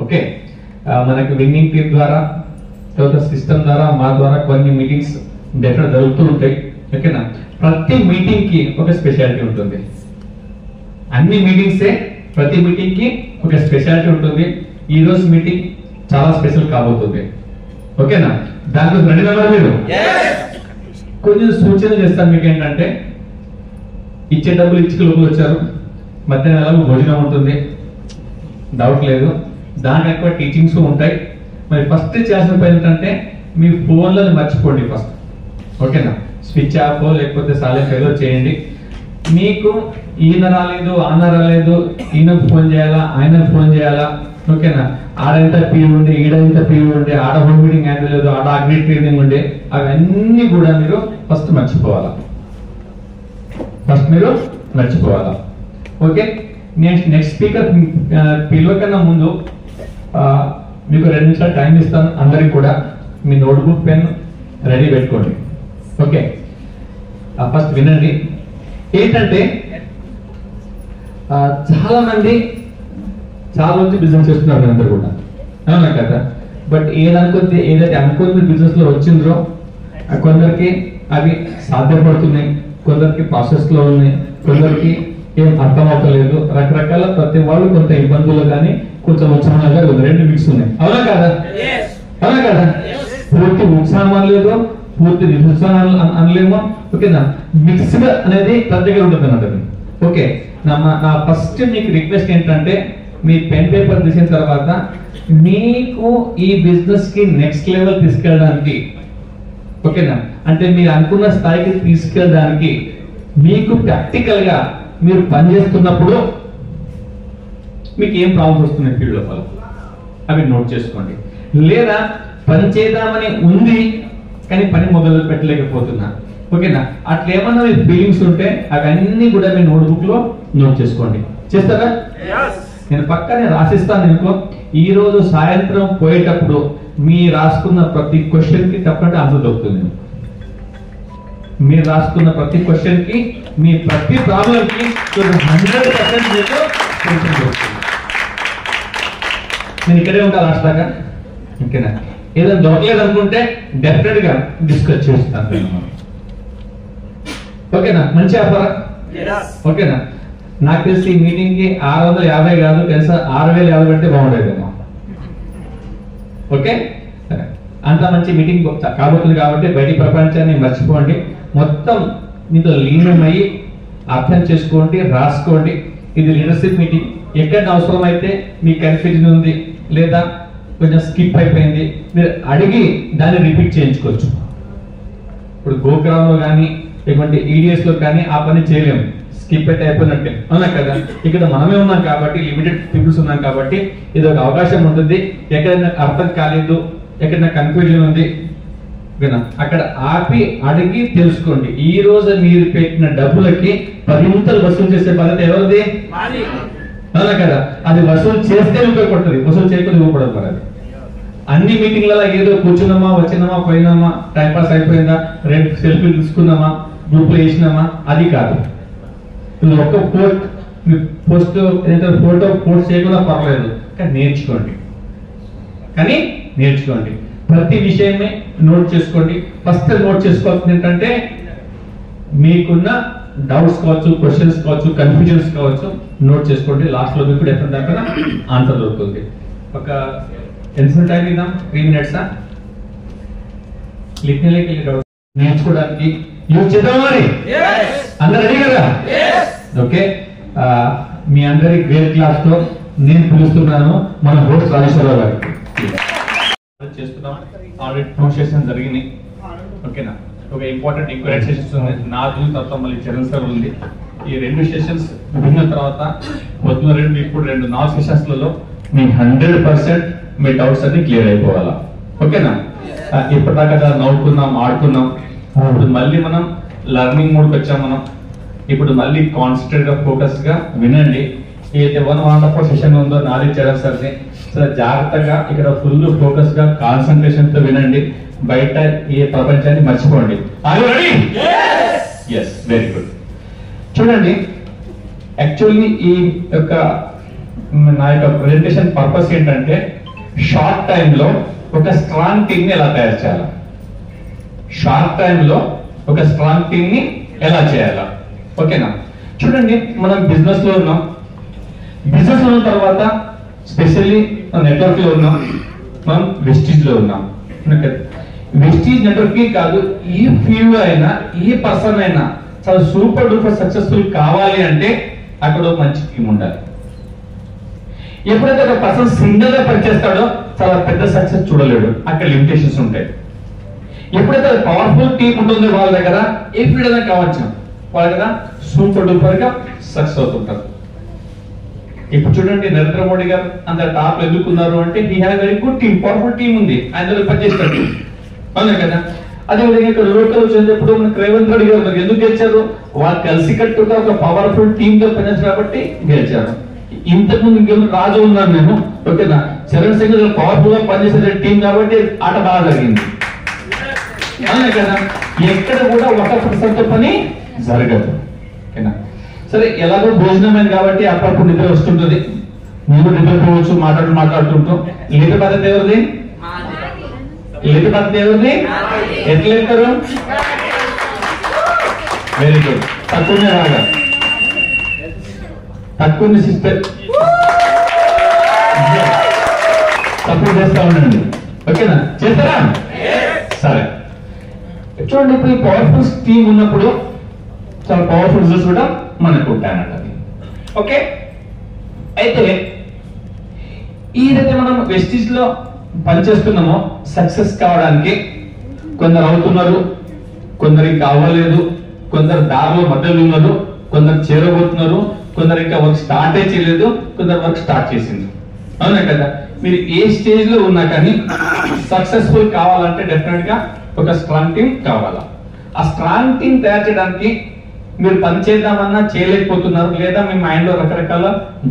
Okay, మనకి winning team ద్వారా తర్వాత సిస్టమ్ ద్వారా మా ద్వారా కొన్ని మీటింగ్స్ డెఫినెట్ జరుగుతూ ఉంటాయి. ఓకేనా, ప్రతి మీటింగ్ కి ఒక స్పెషాలిటీ ఉంటుంది. అన్ని మీటింగ్సే ప్రతి మీటింగ్ కి ఒక స్పెషాలిటీ ఉంటుంది. ఈ రోజు మీటింగ్ చాలా స్పెషల్ కాబోతుంది. ఓకేనా, దాంట్లో రెడీ అవ్వాలి మీరు. కొంచెం సూచనలు చేస్తాను మీకు. ఏంటంటే ఇచ్చే డబ్బులు ఇచ్చి లోపల వచ్చారు, మధ్యాహ్నం ఎలాగో భోజనం ఉంటుంది, డౌట్ లేదు. దానికి ఎక్కువ టీచింగ్స్ ఉంటాయి. మరి ఫస్ట్ చేయాల్సిన పని ఏంటంటే మీ ఫోన్లను మర్చిపోండి ఫస్ట్. ఓకేనా, స్విచ్ ఆఫ్ లేకపోతే సైలెంట్ ఏదో చేయండి. మీకు ఈయన రాలేదు, ఆన రాలేదు, ఈయనకు ఫోన్ చేయాలా, ఆయనకు ఫోన్ చేయాలా. ఓకేనా, ఆడంత పీ ఉండి, ఈడంత పీ ఉండి, ఆడ హోమ్ మీటింగ్ హ్యాండిల్ లేదు, ఆడ అగ్రి ట్రైనింగ్ ఉండే, అవన్నీ కూడా మీరు ఫస్ట్ మర్చిపోవాలా. ఓకే, నెక్స్ట్ స్పీకర్ పిలవకన్నా ముందు మీకు 2 నిమిషాలు టైం ఇస్తాను. అందరికి కూడా మీ నోట్బుక్ పెన్ రెడీ పెట్టుకోండి. ఓకే, ఫస్ట్ వినండి. ఏంటంటే చాలా మంది చాలా మంది బిజినెస్ చేస్తున్నారు మీరు అందరు కూడా, అవునా కదా? బట్ ఏదైతే అనుకుని బిజినెస్ లో వచ్చిందో కొందరికి అవి సాధ్యపడుతున్నాయి, కొందరికి ప్రాసెస్ లో ఉన్నాయి, కొందరికి ఏం అర్థం అవుతలేదు. రకరకాల ప్రతి వాళ్ళు కొంత ఇబ్బందులు కానీ కొంచెం ఉత్సాహంగా 2 మిక్స్ ఉన్నాయి, అవునా కదా? పూర్తి ఉత్సాహం అనలేదు, పూర్తి నిరుత్సాహం అనలేము. ఓకేనా, మిక్స్డ్ అనేది ప్రతి దగ్గర ఉంటుంది అన్నది. ఓకే, నా ఫస్ట్ మీకు రిక్వెస్ట్ ఏంటంటే మీ పెన్ పేపర్ తీసిన తర్వాత మీకు ఈ బిజినెస్ కి నెక్స్ట్ లెవెల్ తీసుకెళ్ళడానికి, ఓకేనా, అంటే మీరు అనుకున్న స్థాయికి తీసుకెళ్ళడానికి మీకు ప్రాక్టికల్ గా మీరు పనిచేస్తున్నప్పుడు మీకు ఏం ప్రాబ్లమ్స్ వస్తున్నాయి ఫీల్డ్ లోపల అవి నోట్ చేసుకోండి. లేదా పని చేద్దామని ఉంది కానీ పని మొదలు పెట్టలేకపోతున్నా, ఓకేనా, అట్లా ఏమన్నా మీ ఫీలింగ్స్ ఉంటే అవన్నీ కూడా మీ నోట్బుక్ లో నోట్ చేసుకోండి. చేస్తారా? నేను పక్కనే రాసిస్తాను. అనుకో, ఈ రోజు సాయంత్రం పోయేటప్పుడు మీ రాసుకున్న ప్రతి క్వశ్చన్ కి తప్పకుండా ఆన్సర్ దొరుకుతుంది. మీరు రాసుకున్న ప్రతి క్వశ్చన్ కి, మీ ప్రతి ప్రాబ్లం కి 100% మీకు సొల్యూషన్ దొరుకుతుంది. నేను ఇక్కడే ఉంటా లాస్ట్ దాకా. ఓకేనా, ఏదైనా దొరకలేదు అనుకుంటే డెఫినెట్ గా డిస్కస్ చేస్తాను. ఓకేనా, మంచి వ్యాపారం. ఓకేనా, నాకు తెలిసి ఈ మీటింగ్ కి 650 కాదు, కనీసం 6050 అంటే బాగుండేదేమో. ఓకే, అంత మంచి మీటింగ్ కాబోతుంది కాబట్టి బయటి ప్రపంచాన్ని మర్చిపోండి. మొత్తం మీతో లీనమయ్యి అర్థం చేసుకోండి, రాసుకోండి. ఇది లీడర్షిప్ మీటింగ్. ఎక్కడ అవసరం అయితే మీకు కన్ఫ్యూజన్ ఉంది లేదా కొంచెం స్కిప్ అయిపోయింది, మీరు అడిగి దాన్ని రిపీట్ చేయించుకోవచ్చు. ఇప్పుడు గోగ్రామ్ లో కానీ లేకుంటే ఈడిఎస్ లో కానీ ఆ పని చేయలేము, స్కిప్ అయితే అయిపోయినట్టే, అవునా కదా? ఇక్కడ మనమే ఉన్నాం కాబట్టి, లిమిటెడ్ పీపుల్స్ ఉన్నాం కాబట్టి ఇది ఒక అవకాశం ఉంటుంది. ఎక్కడైనా అర్థం కాలేదు, ఎక్కడైనా కన్ఫ్యూజన్ ఉంది, అక్కడ ఆపి అడిగి తెలుసుకోండి. ఈ రోజు మీరు పెట్టిన డబ్బులకి 10 వసూలు చేసే బాధ్యత ఎవరిది? అవునా కదా? అది వసూలు చేస్తే ఉపయోగపడుతుంది, వసూలు చేయకుండా ఉపయోగపడదు. మరి అది అన్ని మీటింగ్లలో ఏదో కూర్చున్నామా, వచ్చినామా, పోయినామా, టైం పాస్ అయిపోయిందా, 2 సెల్ఫీలు తీసుకున్నామా, గ్రూప్ లో వేసినామా, అది కాదు. ఒక్క పోస్ట్ ఫోటో పోస్ట్ చేయకుండా పర్లేదు, కానీ నేర్చుకోండి. ప్రతి విషయమే నోట్ చేసుకోండి. ఫస్ట్ నోట్ చేసుకోవాల్సింది ఏంటంటే మీకున్న డౌట్స్ కావచ్చు, క్వశ్చన్స్ కావచ్చు, కన్ఫ్యూజన్స్ కావచ్చు, నోట్ చేసుకోండి. లాస్ట్ లో మీకు డెఫినెట్ దాకా ఆన్సర్ దొరుకుతుంది. ఒక ఎంత టైం ఇద్దాం? 3 minutes. లిఖనలోకి నేర్చుకోవడానికి యూజ్ చేద్దామని అందరు రెడీ కదా? ఓకే, మీ అందరి గ్రేడ్ క్లాస్ తో నేను పిలుస్తున్నాను మన హోస్ట్ రాజేశ్వరరావు గారికి. చేస్తున్నాం, ఆల్రెడీ 2 సెషన్స్ జరిగినాయి. ఓకేనా, ఒక ఇంపార్టెంట్ ఇంక్వైరీ సెషన్స్ ఉంది, నాది తర్వాత మళ్ళీ చరణ్ సార్ ఉంది. ఈ 2 సెషన్స్ విన్న తర్వాత పొద్దున 2 ఇప్పుడు 2 4 సెషన్స్ లలో మీ 100% మీ డౌట్స్ అన్ని క్లియర్ అయిపోవాలా. ఓకేనా, ఇప్పటిదాకా నవ్వుకున్నాం, ఆడుకున్నాం, ఇప్పుడు మళ్ళీ మనం లర్నింగ్ మోడ్కి వచ్చాం. మనం ఇప్పుడు మళ్ళీ కాన్సన్ట్రేట్ గా ఫోకస్ గా వినండి. ఏదైతే 1.5 సెషన్ ఉందో నాది చరణ్ సార్ని, జాగ్రత్తగా ఇక్కడ ఫుల్ ఫోకస్ గా కాన్సన్ట్రేషన్ తో వినండి. బయట ఏ ప్రపంచాన్ని మర్చిపోండి. Very good. చూడండి, యాక్చువల్లీ ఈ యొక్క నా యొక్క ప్రెజెంటేషన్ పర్పస్ ఏంటంటే షార్ట్ టైంలో ఒక స్ట్రాంగ్ టీమ్ ని ఎలా తయారు చేయాలి, షార్ట్ టైంలో ఒక స్ట్రాంగ్ టీమ్ ని ఎలా చేయాలా. ఓకేనా? చూడండి, మనం బిజినెస్ లో ఉన్నాం. బిజినెస్ ఉన్న తర్వాత స్పెషల్లీ నెట్వర్క్ లో ఉన్నాం, మనం వెస్టీజ్ లో ఉన్నాం. వెస్టీజ్ నెట్వర్క్ కి కాదు, ఈ ఫీల్డ్ అయినా ఈ పర్సన్ అయినా చాలా సూపర్ డూపర్ సక్సెస్ఫుల్ కావాలి అంటే అక్కడ ఒక మంచి టీం ఉండాలి. ఎప్పుడైతే ఒక పర్సన్ సింగిల్ గా పనిచేస్తాడో చాలా పెద్ద సక్సెస్ చూడలేడు, అక్కడ లిమిటేషన్స్ ఉంటాయి. ఎప్పుడైతే పవర్ఫుల్ టీం ఉంటుందో వాళ్ళ దగ్గర ఏ ఫీల్డ్ అయినా కావచ్చు, వాళ్ళ దగ్గర సూపర్ డూపర్ గా సక్సెస్ అవుతుంటారు. ఇప్పుడు చూడండి, నరేంద్ర మోడీ గారు అంత టాప్ ఎదుర్కొన్నారు అంటే he have very good team, powerful team ఉంది, ఆయన పనిచేస్తాడు. అవునా కదా? అదేవిధంగా ఇక్కడ లోకల్ వచ్చేటప్పుడు మనకు రేవంత్ రెడ్డి గారు ఎందుకు గెలిచారు? వాళ్ళు కలిసి కట్టుగా ఒక పవర్ఫుల్ టీమ్ గా పనిచేస్తారు కాబట్టి గెలిచారు. ఇంతకుముందు ఇంకేమో రాజు ఉన్నాను నేను, ఓకేనా? చరణ్ సింగ్ పవర్ఫుల్ గా పనిచేసే టీం కాబట్టి ఆట బాగా జరిగింది. అవునా కదా? ఎక్కడ కూడా 1% పని జరగదు. ఓకేనా? సరే, ఎలాగో భోజనమైంది కాబట్టి అప్పుడప్పుడు నిద్ర వస్తుంటది, మీరు నిద్రపోవచ్చు, మాట్లాడుతుంటాం. లేత బాధ్యత ఎవరిది? లేత బాధ్యత ఎవరిది? ఎట్లా వెళ్తారు? Very good. తక్కువనే రాగా, తక్కువ సిస్టర్ తక్కువ చేస్తా ఉండండి. ఓకేనా? చేస్తారా? సరే, చూడండి, ఇప్పుడు ఈ పవర్ఫుల్ టీమ్ ఉన్నప్పుడు చాలా పవర్ఫుల్ రిజల్ట్స్ కూడా మనకు ఉంటాయన్నది. ఓకే, అయితే ఏదైతే మనం వెస్టీజ్ లో పనిచేస్తున్నామో సక్సెస్ కావడానికి కొందరు అవుతున్నారు, కొందరికి కావలేదు, కొందరు దారిలో మధ్యలో ఉన్నారు, కొందరు చేరబోతున్నారు, కొందరు ఇంకా వర్క్ స్టార్ట్ చేయలేదు, కొందరు వర్క్ స్టార్ట్ చేసింది. అవునా కదా? మీరు ఏ స్టేజ్ లో ఉన్నా కానీ సక్సెస్ఫుల్ కావాలంటే డెఫినెట్ గా ఒక స్ట్రాంగ్ టీం కావాలా. ఆ స్ట్రాంగ్ టీం తయారు చేయడానికి మీరు పని చేద్దామన్నా చేయలేకపోతున్నారు, లేదా మీ మైండ్ లో రకరకాల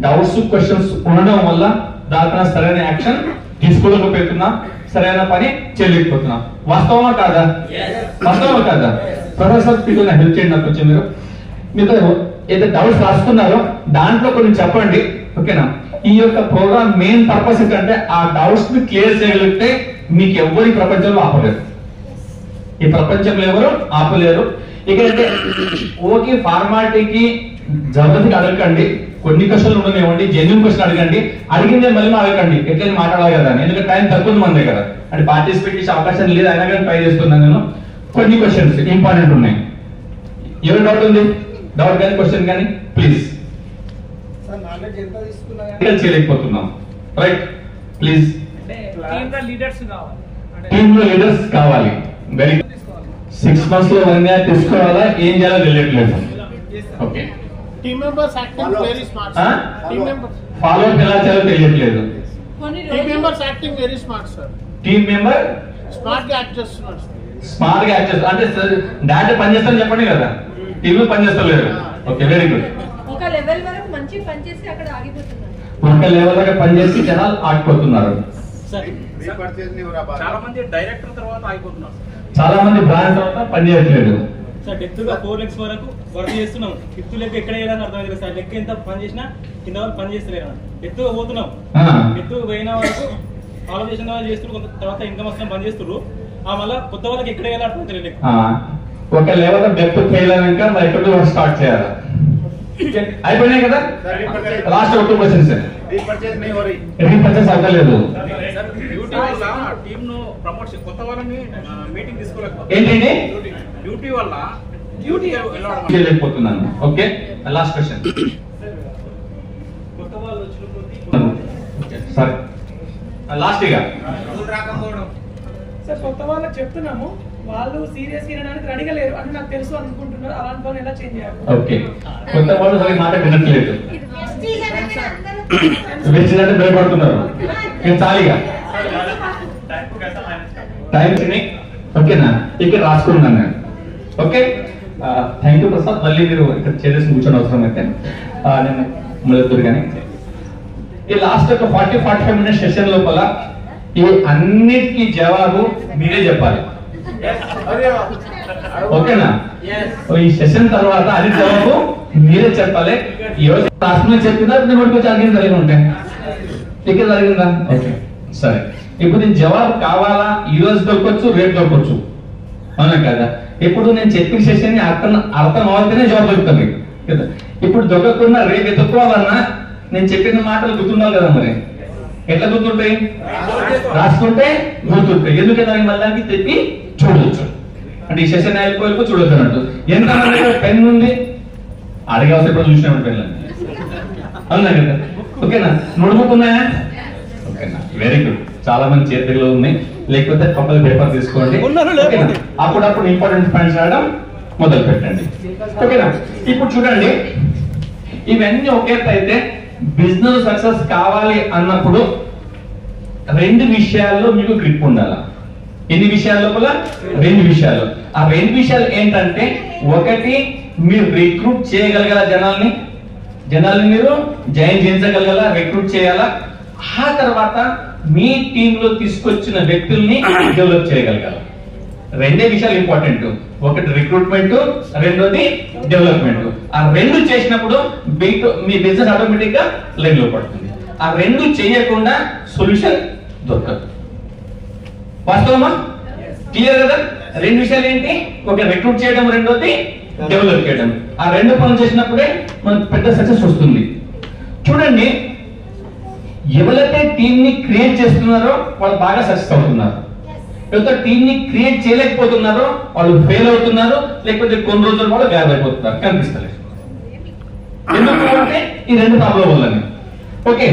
డౌట్స్, క్వశ్చన్స్ ఉండడం వల్ల దానిపైన సరైన యాక్షన్ తీసుకోలేకపోతున్నా, సరైన పని చేయలేకపోతున్నా. వాస్తవమా కాదా? వాస్తవమా కాదా? ప్రొఫెసర్ పీపుల్ హెల్ప్ చేయండి నాకు కొంచెం. మీరు ఏదైతే డౌట్స్ రాసుకున్నారో దాంట్లో కొన్ని చెప్పండి. ఓకేనా? ఈ యొక్క ప్రోగ్రామ్ మెయిన్ పర్పస్ ఏంటంటే ఆ డౌట్స్ ని క్లియర్ చేయగలిగితే మీకు ఎవరు ఈ ప్రపంచంలో ఆపలేరు, ఈ ప్రపంచంలో ఎవరు ఆపలేరు. ఇక్కడంటే ఓకే ఫార్మాలిటీకి జబర్దస్తికి అడగండి, కొన్ని క్వశ్చన్లు ఉండనివ్వండి, జెన్యూన్ క్వశ్చన్ అడగండి, అడిగిందే మళ్ళీ అడగండి, ఎట్లయినా మాట్లాడాలి కదా. ఎందుకంటే టైం తక్కువ మన దగ్గర, అంటే పార్టిసిపేట్ చేసే అవకాశం లేదు, అయినా కానీ ట్రై చేస్తున్నాను నేను. కొన్ని క్వశ్చన్స్ ఇంపార్టెంట్ ఉన్నాయి. ఎవరు డౌట్ ఉంది? డౌట్ కానీ క్వశ్చన్ కానీ ప్లీజ్. చేయలేకపోతున్నాం, రైట్? ప్లీజ్. టీమ్ లో లీడర్స్ కావాలి. వెరీ 6 months లో 1 year తీసుకోవాలా, ఏం చేయాలో తెలియట్లేదు. Okay, team members acting very smart. Team members follow up ఎలా చేయాలో తెలియట్లేదు. Team members acting very smart sir. Team member smart గా యాక్ట్ చేస్తున్నారు. స్మార్ట్ గా యాక్ట్ చేస్తారు అంటే డైరెక్ట్ పని చేస్తారని చెప్పండి కదా, టీమ్ లో పని చేస్తలేరు. Okay, very good. ఒక లెవెల్ వరకు మంచి పని చేసి అక్కడ ఆగిపోతున్నారు, ఒక లెవెల్ వరకు పని చేసి జనాలు ఆగిపోతున్నారు. చాలా మంది డైరెక్టర్ తర్వాత ఆగిపోతున్నారు. చాలా మంది బ్రాండ్ తర్వాత పని చేయట్లేదు సార్. డెప్త్ గా 4 legs వరకు వర్క్ చేస్తున్నాం, 5th లెగ్ ఎక్కడ వేయాలని అర్థం అవుతుంది సార్. లెగ్ ఎంత పని చేసినా కింద వాళ్ళు పని చేస్తలేరు. డెప్త్ గా పోతున్నాం, డెప్త్ పోయిన వరకు ఆలోచన వాళ్ళు చేస్తున్నారు, తర్వాత ఇన్కమ్ వస్తున్నా పని చేస్తున్నారు. ఆ మళ్ళీ కొత్త వాళ్ళకి ఎక్కడ వేయాలి అర్థం అవుతుంది. ఒక లెవెల్ డెప్త్ ఫెయిల్ అయినాక ఎక్కడ స్టార్ట్ చేయాలి. అయిపోయినాయి కదా, లాస్ట్ ఒక 2 questions. రీపర్చేస్ అవ్వలేదు. టీమ్ ను ప్రమోషన్ కొత్త వాళ్ళని మీటింగ్ తీసుకోలేకపోతే ఏంటండి డ్యూటీ వల్ల చేయలేకపోతున్నాను. Okay, last question. కొత్త వాళ్ళు వచ్చిన సరే, లాస్ట్ ఇక సార్ కొత్త వాళ్ళకి చెప్తున్నాము, వాళ్ళు సీరియస్ వినడానికి రెడీగా లేరు అని నాకు తెలుసు అనుకుంటున్నారు. అలాంటి వాళ్ళు ఎలా చేంజ్ చేయాలి? ఓకే, కొత్త వాళ్ళు సరే మాట వినట్లేదు, వెచ్చిందంటే భయపడుతున్నారు. చాలిగా టైం తిని ఓకేనా, ఇక్కడ రాసుకున్నాను నేను. Okay, thank you Prasad. మళ్ళీ మీరు ఇక్కడ చేరేసి కూర్చొని అవసరం అయితే నేను మొదలుతురు. కానీ ఈ లాస్ట్ ఒక 40-45 minutes సెషన్ లోపల ఈ అన్నిటికీ జవాబు మీరే చెప్పాలి. ఓకేనా? ఈ సెషన్ తర్వాత అది జవాబు మీరే చెప్పాలి. ఈ రోజు క్లాస్ మీద చెప్పిందా నేను కొంచెం అడిగిన జరిగి ఉంటాయి ఇక్కడ జరిగిందా? ఓకే సరే. ఇప్పుడు నేను జవాబు కావాలా? ఈ రోజు దొరకవచ్చు, రేపు దొరకవచ్చు, అవునా కదా? ఇప్పుడు నేను చెప్పిన సెషన్ అర్థం అవుతేనే జవాబు దొరుకుతుంది కదా. ఇప్పుడు దొరకకుండా రేపు ఎత్తుకోవాలన్నా నేను చెప్పిన మాటలు గుర్తుండాలి కదా. మరి ఎట్లా గుర్తుంటాయి? రాసుకుంటే గుర్తుంటాయి. ఎందుకంటే మళ్ళీ చెప్పి చూడవచ్చు. అంటే ఈ సెషన్ అయిపోయి చూడొచ్చు అన్నట్టు. ఎంతమంది పెన్ ఉంది అడిగే అవసరం ఇప్పుడు చూసినాము పెన్లు, అవునా కదా? ఓకేనా? నోట్బుక్కున్నాయా? ఓకేనా, వెరీ గుడ్. చాలా మంది చేతిలో ఉన్నాయి. లేకపోతే కంపల్ పేపర్ తీసుకోండి. ఓకేనా? అప్పుడప్పుడు ఇంపార్టెంట్ పాయింట్స్ రాయడం మొదలు పెట్టండి. ఓకేనా? ఇప్పుడు చూడండి, ఇవన్నీ ఒకే అయితే బిజినెస్ సక్సెస్ కావాలి అన్నప్పుడు రెండు విషయాల్లో మీకు గ్రిప్ ఉండాలి. ఎన్ని విషయాల లోపల? రెండు విషయాలు. ఆ రెండు విషయాలు ఏంటంటే, ఒకటి మీరు రిక్రూట్ చేయగలగాల జనాల్ని మీరు జాయిన్ చేయించగలగాల, రిక్రూట్ చేయాలా. ఆ తర్వాత మీ టీంలో తీసుకొచ్చిన వ్యక్తుల్ని డెవలప్ చేయగలగాల. రెండే విషయాలు ఇంపార్టెంట్. ఒకటి రిక్రూట్మెంట్, రెండోది డెవలప్మెంట్. ఆ రెండు చేసినప్పుడు మీ బిజినెస్ ఆటోమేటిక్ గా లైన్ లో పడుతుంది. ఆ రెండు చేయకుండా సొల్యూషన్ దొరకదు. వాస్తవమా? క్లియర్ కదా? రెండు విషయాలు ఏంటి? ఒక రిక్రూట్ చేయడం, రెండోది డెవలప్ చేయడం. ఆ రెండు పనులు చేసినప్పుడే మనకు పెద్ద సక్సెస్ వస్తుంది. చూడండి, ఎవరైతే టీమ్ ని క్రియేట్ చేస్తున్నారో వాళ్ళు బాగా సక్సెస్ అవుతున్నారు. ఎవరైతే టీమ్ ని క్రియేట్ చేయలేకపోతున్నారో వాళ్ళు ఫెయిల్ అవుతున్నారు. లేకపోతే కొన్ని రోజులు కూడా గ్యాప్ అయిపోతున్నారు, కనిపిస్తలేదు. ఎందుకు అంటే ఈ రెండు ప్రాబ్లం వల్లనే. ఓకే,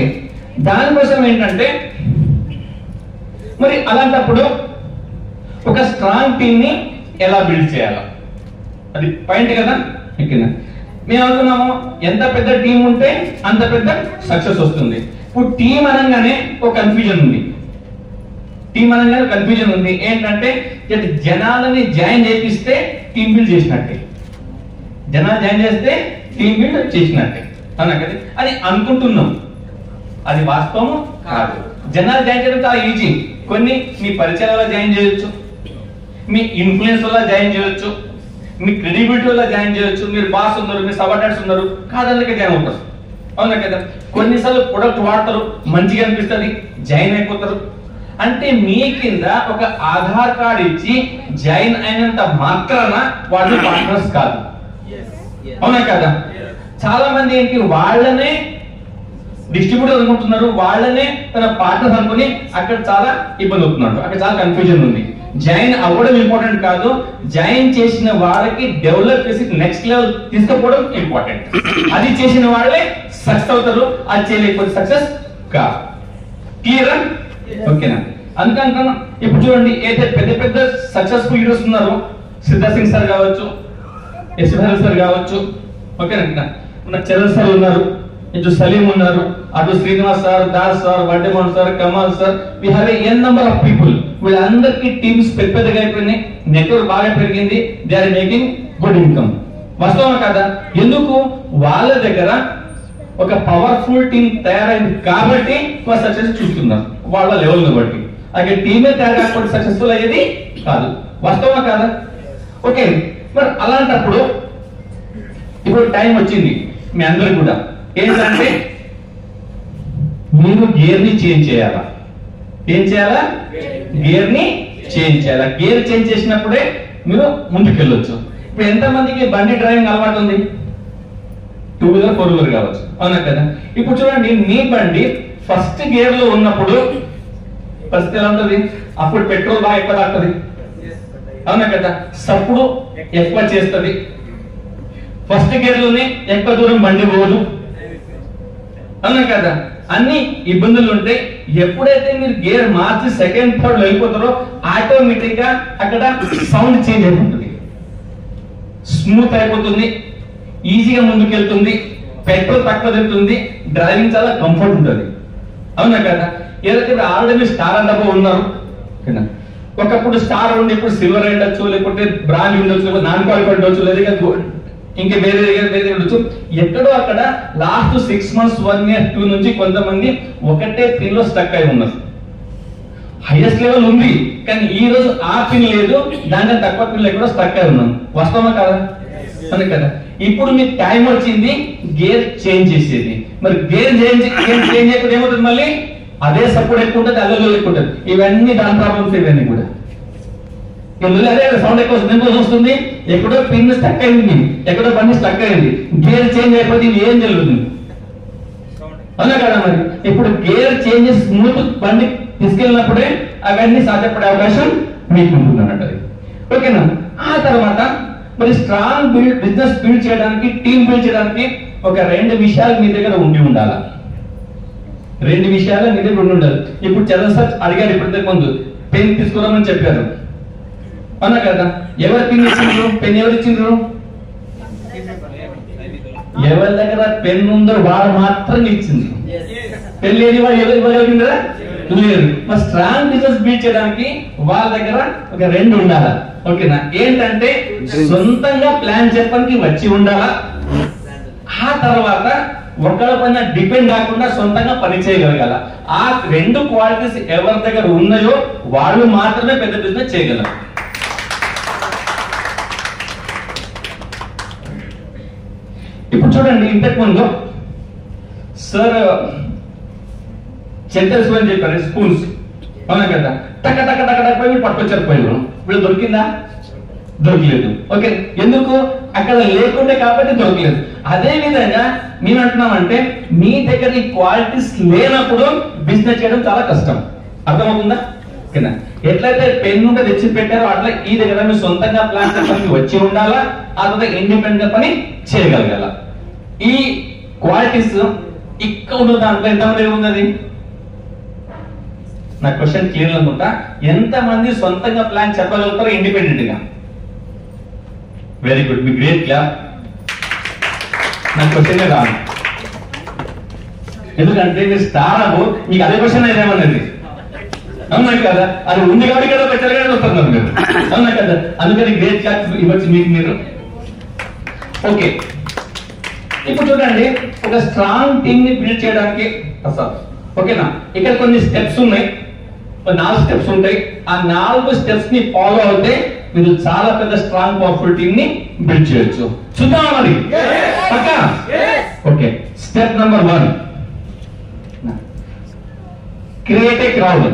దానికోసం ఏంటంటే, మరి అలాంటప్పుడు ఒక స్ట్రాంగ్ టీమ్ ని ఎలా బిల్డ్ చేయాలి, అది పాయింట్ కదా. ఓకేనా? మేము అనుకున్నాము ఎంత పెద్ద టీం ఉంటే అంత పెద్ద సక్సెస్ వస్తుంది. ఇప్పుడు టీం అనగానే ఒక కన్ఫ్యూజన్ ఉంది. ఏంటంటే జనాలని జాయిన్ చేపిస్తే టీం బిల్డ్ చేసినట్టే, జనాలు జాయిన్ చేస్తే టీం బిల్డ్ చేసినట్టే, అవునా కదా? అది అనుకుంటున్నాం, అది వాస్తవం కాదు. జనాలు జాయిన్ చేయడం చాలా ఈజీ. కొన్ని మీ పరిచయాల వల్ల జాయిన్ చేయొచ్చు, మీ ఇన్ఫ్లుయెన్స్ వల్ల జాయిన్ చేయొచ్చు, మీ క్రెడిబిలిటీ వల్ల జాయిన్ చేయొచ్చు. మీరు బాస్ ఉన్నారు, మీ సబార్డినేట్స్ ఉన్నారు, కాదనకే జాయిన్ అవుతారు, అవునా కదా? కొన్నిసార్లు ప్రొడక్ట్ వాడతారు, మంచిగా అనిపిస్తుంది, జాయిన్ అయిపోతారు. అంటే మీ కింద ఒక ఆధార్ కార్డ్ ఇచ్చి జాయిన్ అయినంత మాత్రాన వాళ్ళు పార్ట్నర్స్ కాదు, అవునా కదా? చాలా మంది ఏంటి, వాళ్ళనే డిస్ట్రిబ్యూటర్ అనుకుంటున్నారు, వాళ్ళనే తన పార్ట్నర్స్ అనుకుని అక్కడ చాలా ఇబ్బంది అవుతున్నారు. అక్కడ చాలా కన్ఫ్యూజన్ ఉంది. జాయిన్ అవ్వడం ఇంపార్టెంట్ కాదు, జాయిన్ చేసిన వాళ్ళకి డెవలప్ చేసి నెక్స్ట్ లెవెల్ తీసుకుపోవడం ఇంపార్టెంట్. అది చేసిన వాళ్ళే సక్సెస్ అవుతారు, అది చేయలేకపోతే సక్సెస్ కాదు. క్లియరా? ఓకేనా? అందుకంటున్నా. ఇప్పుడు చూడండి, అయితే పెద్ద పెద్ద సక్సెస్ఫుల్ లీడర్స్ ఉన్నారు. సిద్ధా సింగ్ సార్ కావచ్చు, ఎస్ సార్ కావచ్చు, ఓకేనా? మన చరణ్ సార్ ఉన్నారు, ఇటు సలీం ఉన్నారు, అటు Srinivas sir, Das sir, Vaddemohan sir, Kamal sir. We have a number of people. వీళ్ళందరికీ టీమ్స్ పెద్దగా అయిపోయినాయి, నెట్వర్క్ బాగా పెరిగింది, they are making good income. వాస్తవం కదా? ఎందుకు? వాళ్ళ దగ్గర ఒక పవర్ఫుల్ టీం తయారైంది కాబట్టి వాళ్ళు సక్సెస్ చూస్తున్నారు, వాళ్ళ లెవెల్ బట్టి. అక్కడ టీమే తయారు కాకపోతే సక్సెస్ఫుల్ అయ్యేది కాదు. వాస్తవం కాదా? ఓకే, మరి అలాంటప్పుడు ఇప్పుడు టైం వచ్చింది మీ అందరికి కూడా ఏంటంటే, మీరు గేర్ ని చేంజ్ చేయాలా. ఏం చేయాలా? గేర్ ని చేంజ్ చేయాలా. గేర్ చేంజ్ చేసినప్పుడే మీరు ముందుకెళ్ళొచ్చు. ఇప్పుడు ఎంతమందికి బండి డ్రైవింగ్ అలవాటు ఉంది? 2 వీలర్ 4 వీలర్ కావచ్చు, అవునా కదా? ఇప్పుడు చూడండి, మీ బండి ఫస్ట్ గేర్ లో ఉన్నప్పుడు పరిస్థితి ఎలా ఉంటుంది? అప్పుడు పెట్రోల్ బాగా ఎక్కువ తాగుతుంది, అవునా కదా? సప్పుడు ఎక్కువ చేస్తుంది, ఫస్ట్ గేర్ లోనే ఎక్కువ దూరం బండి పోదు, అవునా కదా? అన్ని ఇబ్బందులు ఉంటాయి. ఎప్పుడైతే మీరు గేర్ మార్చి సెకండ్ థర్డ్ లో వెళ్ళిపోతారో ఆటోమేటిక్ గా అక్కడ సౌండ్ చేంజ్ అయిపోతుంది, స్మూత్ అయిపోతుంది, ఈజీగా ముందుకెళ్తుంది, పెట్రోల్ తక్కువ తింటుంది, డ్రైవింగ్ చాలా కంఫర్ట్ ఉంటుంది, అవునా కదా? ఏదైతే ఇప్పుడు ఆల్రెడీ స్టార్ అంతా ఉన్నారు, ఒకప్పుడు స్టార్ ఉండి ఇప్పుడు సిల్వర్ ఉండొచ్చు, లేకపోతే బ్రాండ్ ఉండొచ్చు, లేకపోతే నాన్ క్వాలిఫైడ్ ఉండొచ్చు, లేదా ఇంకా వేరే ఉండొచ్చు. ఎక్కడో అక్కడ లాస్ట్ 6 months 1 year 2 నుంచి కొంతమంది ఒకటే థింగ్ లో స్టక్ అయి ఉన్నారు. హైయెస్ట్ లెవెల్ ఉంది, కానీ ఈ రోజు ఆ పిన్ లేదు, దాంట్లో తక్కువ పిన్ కూడా స్ట్రక్ అయి ఉన్నాం. వాస్తవమా కదా? అవును కదా. ఇప్పుడు మీకు టైం వచ్చింది గేర్ చేంజ్ చేసేది. మరి గేర్ చేంజ్ చేయకుండా ఏమవుతుంది? మళ్ళీ అదే సపోర్ట్ ఎక్కువ ఉంటుంది, అదే ఎక్కువ ఉంటుంది. ఇవన్నీ దాని ప్రాబ్లమ్స్, ఇవన్నీ కూడా అదే సౌండ్ ఎక్కువ వస్తుంది. ఎక్కడో పిన్ స్టక్ అయింది, ఎక్కడో బండి స్టక్ అయింది, గేర్ చేంజ్ అయిపోతే ఇది ఏం జరుగుతుంది? అవునా కదా? మరి ఇప్పుడు గేర్ చేంజెస్ స్మూత్ బండి తీసుకెళ్ళినప్పుడే అవన్నీ సాధ్యపడే అవకాశం మీకు ఉంటుంది అన్నట్టు. ఓకేనా? ఆ తర్వాత మరి స్ట్రాంగ్ బిజినెస్ బిల్డ్ చేయడానికి, టీమ్ బిల్డ్ చేయడానికి ఒక 2 విషయాలు మీ దగ్గర ఉండాలి. 2 విషయాలు మీ దగ్గర ఉండాలి. ఇప్పుడు చరణ్ సార్ అడిగారు ఇప్పటికే ముందు, పెన్ తీసుకురామని చెప్పారు. అవునా కదా? ఎవరు పెన్ ఇచ్చిండ్రు? పెన్ ఎవరు ఇచ్చిండ్రు? ఎవరి దగ్గర పెన్ ఉందో వాడు మాత్రం ఇచ్చింది. పెన్ లేని వాడు ఎవరు ఇవ్వగలిగిందా? లేదు. మరి స్ట్రాంగ్ బిజినెస్ బిల్డ్ చేయడానికి వాళ్ళ దగ్గర ఒక 2 ఉండాలా. ఓకేనా? ఏంటంటే సొంతంగా ప్లాన్ చెప్పడానికి వచ్చి ఉండాలా. ఆ తర్వాత ఒకళ్ళ పైన డిపెండ్ కాకుండా సొంతంగా పని చేయగలగాల. ఆ 2 క్వాలిటీస్ ఎవరి దగ్గర ఉన్నాయో వాళ్ళు మాత్రమే పెద్ద బిజినెస్ చేయగలరు. ఇప్పుడు చూడండి, ఇంతకు ముందు సార్ సెంటర్స్ అని చెప్పారు, స్కూల్స్. అవునా కదా? టక్క టక్క టక్క టక్క పోయి పట్టుకొచ్చారు. పోయి ఇప్పుడు దొరికిందా? దొరకలేదు. ఓకే, ఎందుకు? అక్కడ లేకుండే కాబట్టి దొరకలేదు. అదే విధంగా మేము అంటున్నామంటే మీ దగ్గర ఈ క్వాలిటీస్ లేనప్పుడు బిజినెస్ చేయడం చాలా కష్టం. అర్థమవుతుందా? ఓకేనా? ఎట్లయితే పెన్ ఉంటే తెచ్చి పెట్టారో అట్లా ఈ దగ్గర మీరు సొంతంగా ప్లాన్ చెప్పడానికి వచ్చి ఉండాలా. ఆ తర్వాత ఇండిపెండెంట్ గా పని చేయగలగాల. ఈ క్వాలిటీస్ ఇక్కడ ఉన్న దాంట్లో ఎంతమంది ఉన్నది? నా క్వశ్చన్ క్లియర్ అనుకుంటా. ఎంతమంది సొంతంగా ప్లాన్ చెప్పగలుగుతారో ఇండిపెండెంట్ గా? వెరీ గుడ్, మీ గ్రేట్ క్లాప్. నా క్వశ్చన్ రాను, ఎందుకంటే మీరు స్టార్ అవ్వు, మీకు అదే క్వశ్చన్ ఏమన్నది. అవునా కదా? అది ఉంది కాబట్టి కదా పెట్టారు కదా వస్తున్నారు మీరు. అవునా కదా? అందుకని గ్రేట్ క్లాప్ ఇవ్వచ్చు మీకు మీరు. ఓకే, ఇప్పుడు చూడండి, ఒక స్ట్రాంగ్ టీమ్ ని బిల్డ్ చేయడానికి ఓకేనా, ఇక్కడ కొన్ని స్టెప్స్ ఉన్నాయి. 4 స్టెప్స్ ఉంటాయి. ఆ 4 స్టెప్స్ ని ఫాలో అవుతే మీరు చాలా పెద్ద స్ట్రాంగ్ పవర్ఫుల్ టీమ్ ని బిల్డ్ చేయొచ్చు. చూద్దామా మరి? Okay, step number 1, create a crowd.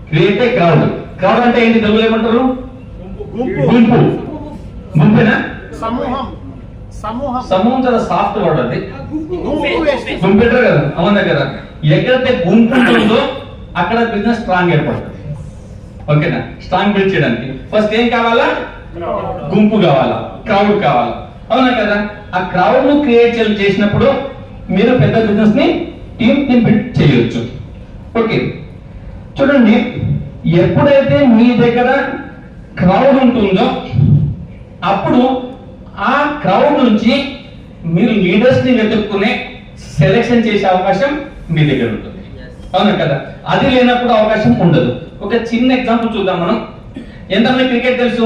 Create a crowd. Crowd అంటే ఏంటి? తెలుగులో ఏమంటారు? గుంపు. గుంపేనా? సమూహం. సమూహం చాలా సాఫ్ట్ వర్డ్ అది. గుంపు పెట్టారు కదా. అవునా కదా? ఎక్కడైతే గుంపు ఉంటుందో అక్కడ బిజినెస్ స్ట్రాంగ్ ఏర్పడుతుంది. ఓకేనా? స్ట్రాంగ్ బిల్డ్ చేయడానికి ఫస్ట్ ఏం కావాలా? గుంపు కావాలా, క్రౌడ్ కావాలా. అవునా కదా? ఆ క్రౌడ్ ను క్రియేట్ చేసినప్పుడు మీరు పెద్ద బిజినెస్ ని టీమ్ ని బిల్డ్ చేయొచ్చు. ఓకే, చూడండి, ఎప్పుడైతే మీ దగ్గర క్రౌడ్ ఉంటుందో అప్పుడు ఆ క్రౌడ్ నుంచి మీరు లీడర్స్ ని వెతుక్కునే సెలెక్షన్ చేసే అవకాశం మీ దగ్గర ఉంటుంది. అవునా కదా? అది లేనప్పుడు అవకాశం ఉండదు. ఒక చిన్న ఎగ్జాంపుల్ చూద్దాం మనం. ఎంతమంది క్రికెట్ తెలుసు?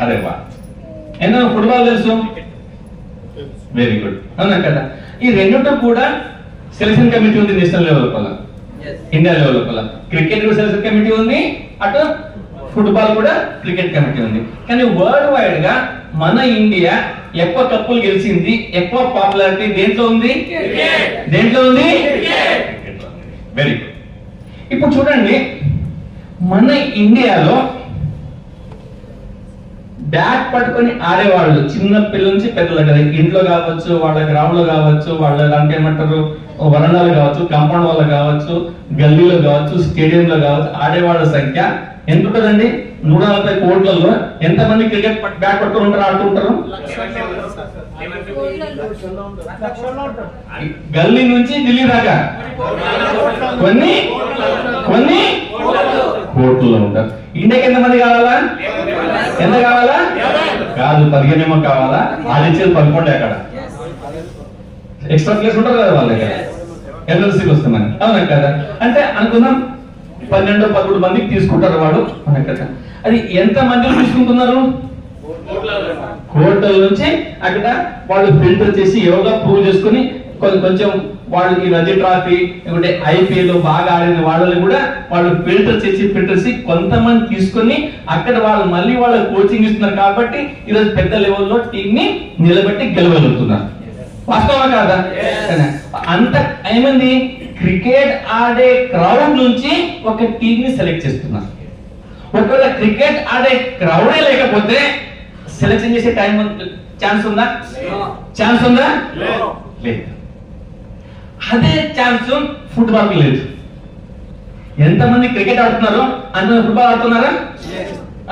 అరే వా. ఎంతమంది ఫుట్బాల్ తెలుసు? Very good. అవునా కదా? ఈ రెండింటి కూడా సెలక్షన్ కమిటీ ఉంది నేషనల్ లెవెల్ లోపల, ఇండియా లెవెల్ లోపల. క్రికెట్ కూడా సెలక్షన్ కమిటీ ఉంది, అటు ఫుట్బాల్ కూడా క్రికెట్ కమిటీ ఉంది. కానీ వరల్డ్ వైడ్ గా మన ఇండియా ఎక్కువ కప్పులు గెలిచింది, ఎక్కువ పాపులారిటీ దేంట్లో ఉంది? దేంట్లో ఉంది? Very good. ఇప్పుడు చూడండి, మన ఇండియాలో బ్యాట్ పట్టుకొని ఆడేవాళ్ళు చిన్న పిల్లల నుంచి పెద్దల కదా, ఇంట్లో కావచ్చు, వాళ్ళ గ్రౌండ్ లో కావచ్చు, వాళ్ళ దాంట్లో ఏమంటారు వరండాలు కావచ్చు, కాంపౌండ్ వాళ్ళ కావచ్చు, గల్లీలో కావచ్చు, స్టేడియంలో కావచ్చు, ఆడేవాళ్ళ సంఖ్య ఎంత ఉంటుందండి? 140 కోట్లలో ఎంతమంది క్రికెట్ బ్యాట్ పట్టుకుని ఉంటారు, ఆడుతుంటారు? గల్లీ నుంచి ఢిల్లీ దాకా కొన్ని కోట్లలో ఉంటారు. ఇండియాకి ఎంతమంది కావాలా? ఎంత కావాలా? కాదు, 15 కావాలా? ఆడిచ్చేది 11 అక్కడ. ఎక్స్ట్రా ప్లేస్ ఉంటారు కదా వాళ్ళ దగ్గర, ఎల్ఎల్సీకి వస్తుందని. అవునా కదా? అంటే అనుకుందాం 12-13 మందికి తీసుకుంటారు వాడు. అవునా కదా? అది ఎంత మందిని తీసుకుంటున్నారు? కోట్ల నుంచి అక్కడ వాళ్ళు ఫిల్టర్ చేసి ఎవరో ప్రూవ్ చేసుకుని కొంచెం వాళ్ళు ఈ రంజీ ట్రాఫీ లేకుంటే ఐపీఎల్ బాగా ఆడిన వాళ్ళని కూడా వాళ్ళు ఫిల్టర్ చేసి కొంతమంది తీసుకొని అక్కడ వాళ్ళు మళ్ళీ వాళ్ళ కోచింగ్ ఇస్తున్నారు కాబట్టి ఈరోజు పెద్ద లెవెల్లో టీం ని నిలబెట్టి గెలవగలుగుతున్నారు. వాస్తవం కాదా? అంత ఏమంది క్రికెట్ ఆడే క్రౌడ్ నుంచి ఒక టీం ని సెలెక్ట్ చేస్తున్నారు. ఒకవేళ క్రికెట్ ఆడే క్రౌడే లేకపోతే సెలెక్షన్ చేసే టైం ఛాన్స్ ఉందా? ఛాన్స్ ఉందా? లేదు. అదే ఛాన్స్ ఫుట్బాల్ లేదు. ఎంతమంది క్రికెట్ ఆడుతున్నారు అంతమంది ఫుట్బాల్ ఆడుతున్నారా?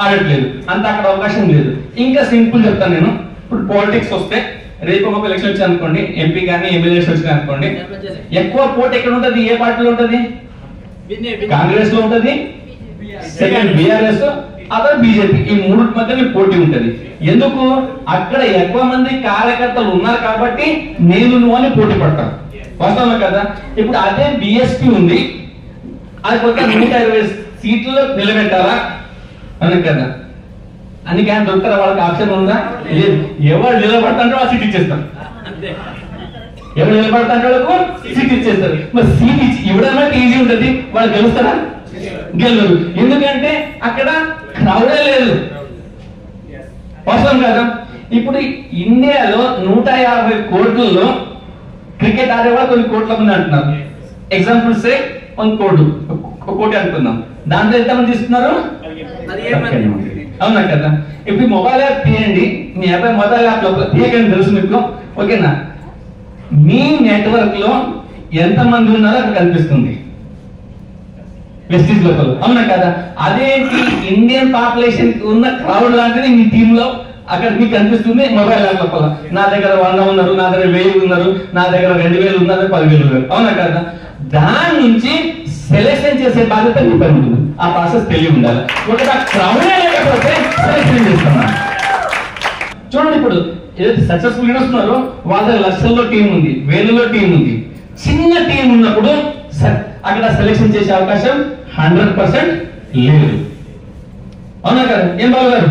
ఆడట్లేదు. అంత అక్కడ అవకాశం లేదు. ఇంకా సింపుల్ చెప్తాను నేను. ఇప్పుడు పాలిటిక్స్ వస్తే రేపు ఒక ఎలక్షన్ వచ్చి అనుకోండి, ఎంపీ కానీ ఎమ్మెల్యేస్ వచ్చి అనుకోండి, ఎక్కువ పోటీ ఎక్కడ ఉంటది? ఏ పార్టీలో ఉంటది? కాంగ్రెస్ లో ఉంటది, సెకండ్ బీఆర్ఎస్, అదర్ బీజేపీ. ఈ మూడు మధ్య పోటీ ఉంటది. ఎందుకు? అక్కడ ఎక్కువ మంది కార్యకర్తలు ఉన్నారు కాబట్టి నేను నువ్వు అని పోటీ పడతారు. వాస్తవం కదా? ఇప్పుడు అదే బిఎస్పీ ఉంది, అది కొత్త 120 సీట్లలో నిలబెట్టాలా అని కదా, అని కానీ దొరుకుతారా? వాళ్ళకి ఆప్షన్ ఉందా? లేదు. ఎవరు నిలబడతాంటే వాళ్ళు సీట్ ఇచ్చేస్తారు. ఎవరు నిలబడతాంటే వాళ్ళకు సీట్ ఇచ్చేస్తారు. మరి సీట్ ఇచ్చి ఇవ్వడం అంటే ఈజీ ఉంటుంది. వాళ్ళు గెలుస్తారా? గెలరు. ఎందుకంటే అక్కడ క్రౌడే లేదు. వాస్తవం కదా? ఇప్పుడు ఇండియాలో 150 కోట్లలో క్రికెట్ ఆడేవాళ్ళు కొన్ని కోట్ల మంది అంటున్నారు. ఎగ్జాంపుల్ సే 1 కోటి అనుకుందాం. దాంట్లో ఎంతమంది ఇస్తున్నారు? అవునా కదా? ఇప్పుడు మొబైల్ యాప్ తీయండి, మీ అబ్బాయి మొబైల్ యాప్ లోపల తీయకండి, తెలుసు మీకు. ఓకేనా? మీ నెట్వర్క్ లో ఎంతమంది ఉన్నారో అక్కడ కనిపిస్తుంది వెస్టీజ్ లోపల. అవునా కదా? అదేంటి ఇండియన్ పాపులేషన్ ఉన్న క్రౌడ్ లాంటిది మీ టీమ్ లో అక్కడ మీకు కనిపిస్తుంది మొబైల్ యాప్ లోపల. నా దగ్గర 100 ఉన్నారు, నా దగ్గర 1000 ఉన్నారు, నా దగ్గర 2000 ఉన్నారు, 10,000 ఉన్నారు. అవునా కదా? దాని నుంచి సెలెక్షన్ చేసే బాధ్యత మీ పని ఉంటుంది. ఆ ప్రాసెస్ తెలియ ఉండాలి. ఒకటి ఆ క్రౌడే లేకపోతే సెలెక్షన్ చేస్తున్నాం. చూడండి, ఇప్పుడు ఏదైతే సక్సెస్ఫుల్ లీడర్స్ ఉన్నారో వాళ్ళ దగ్గర లక్షల్లో టీం ఉంది, వేలలో టీం ఉంది. చిన్న టీం ఉన్నప్పుడు అక్కడ సెలెక్షన్ చేసే అవకాశం 100% లేదు. అవునా కదా? ఏం బాగారు?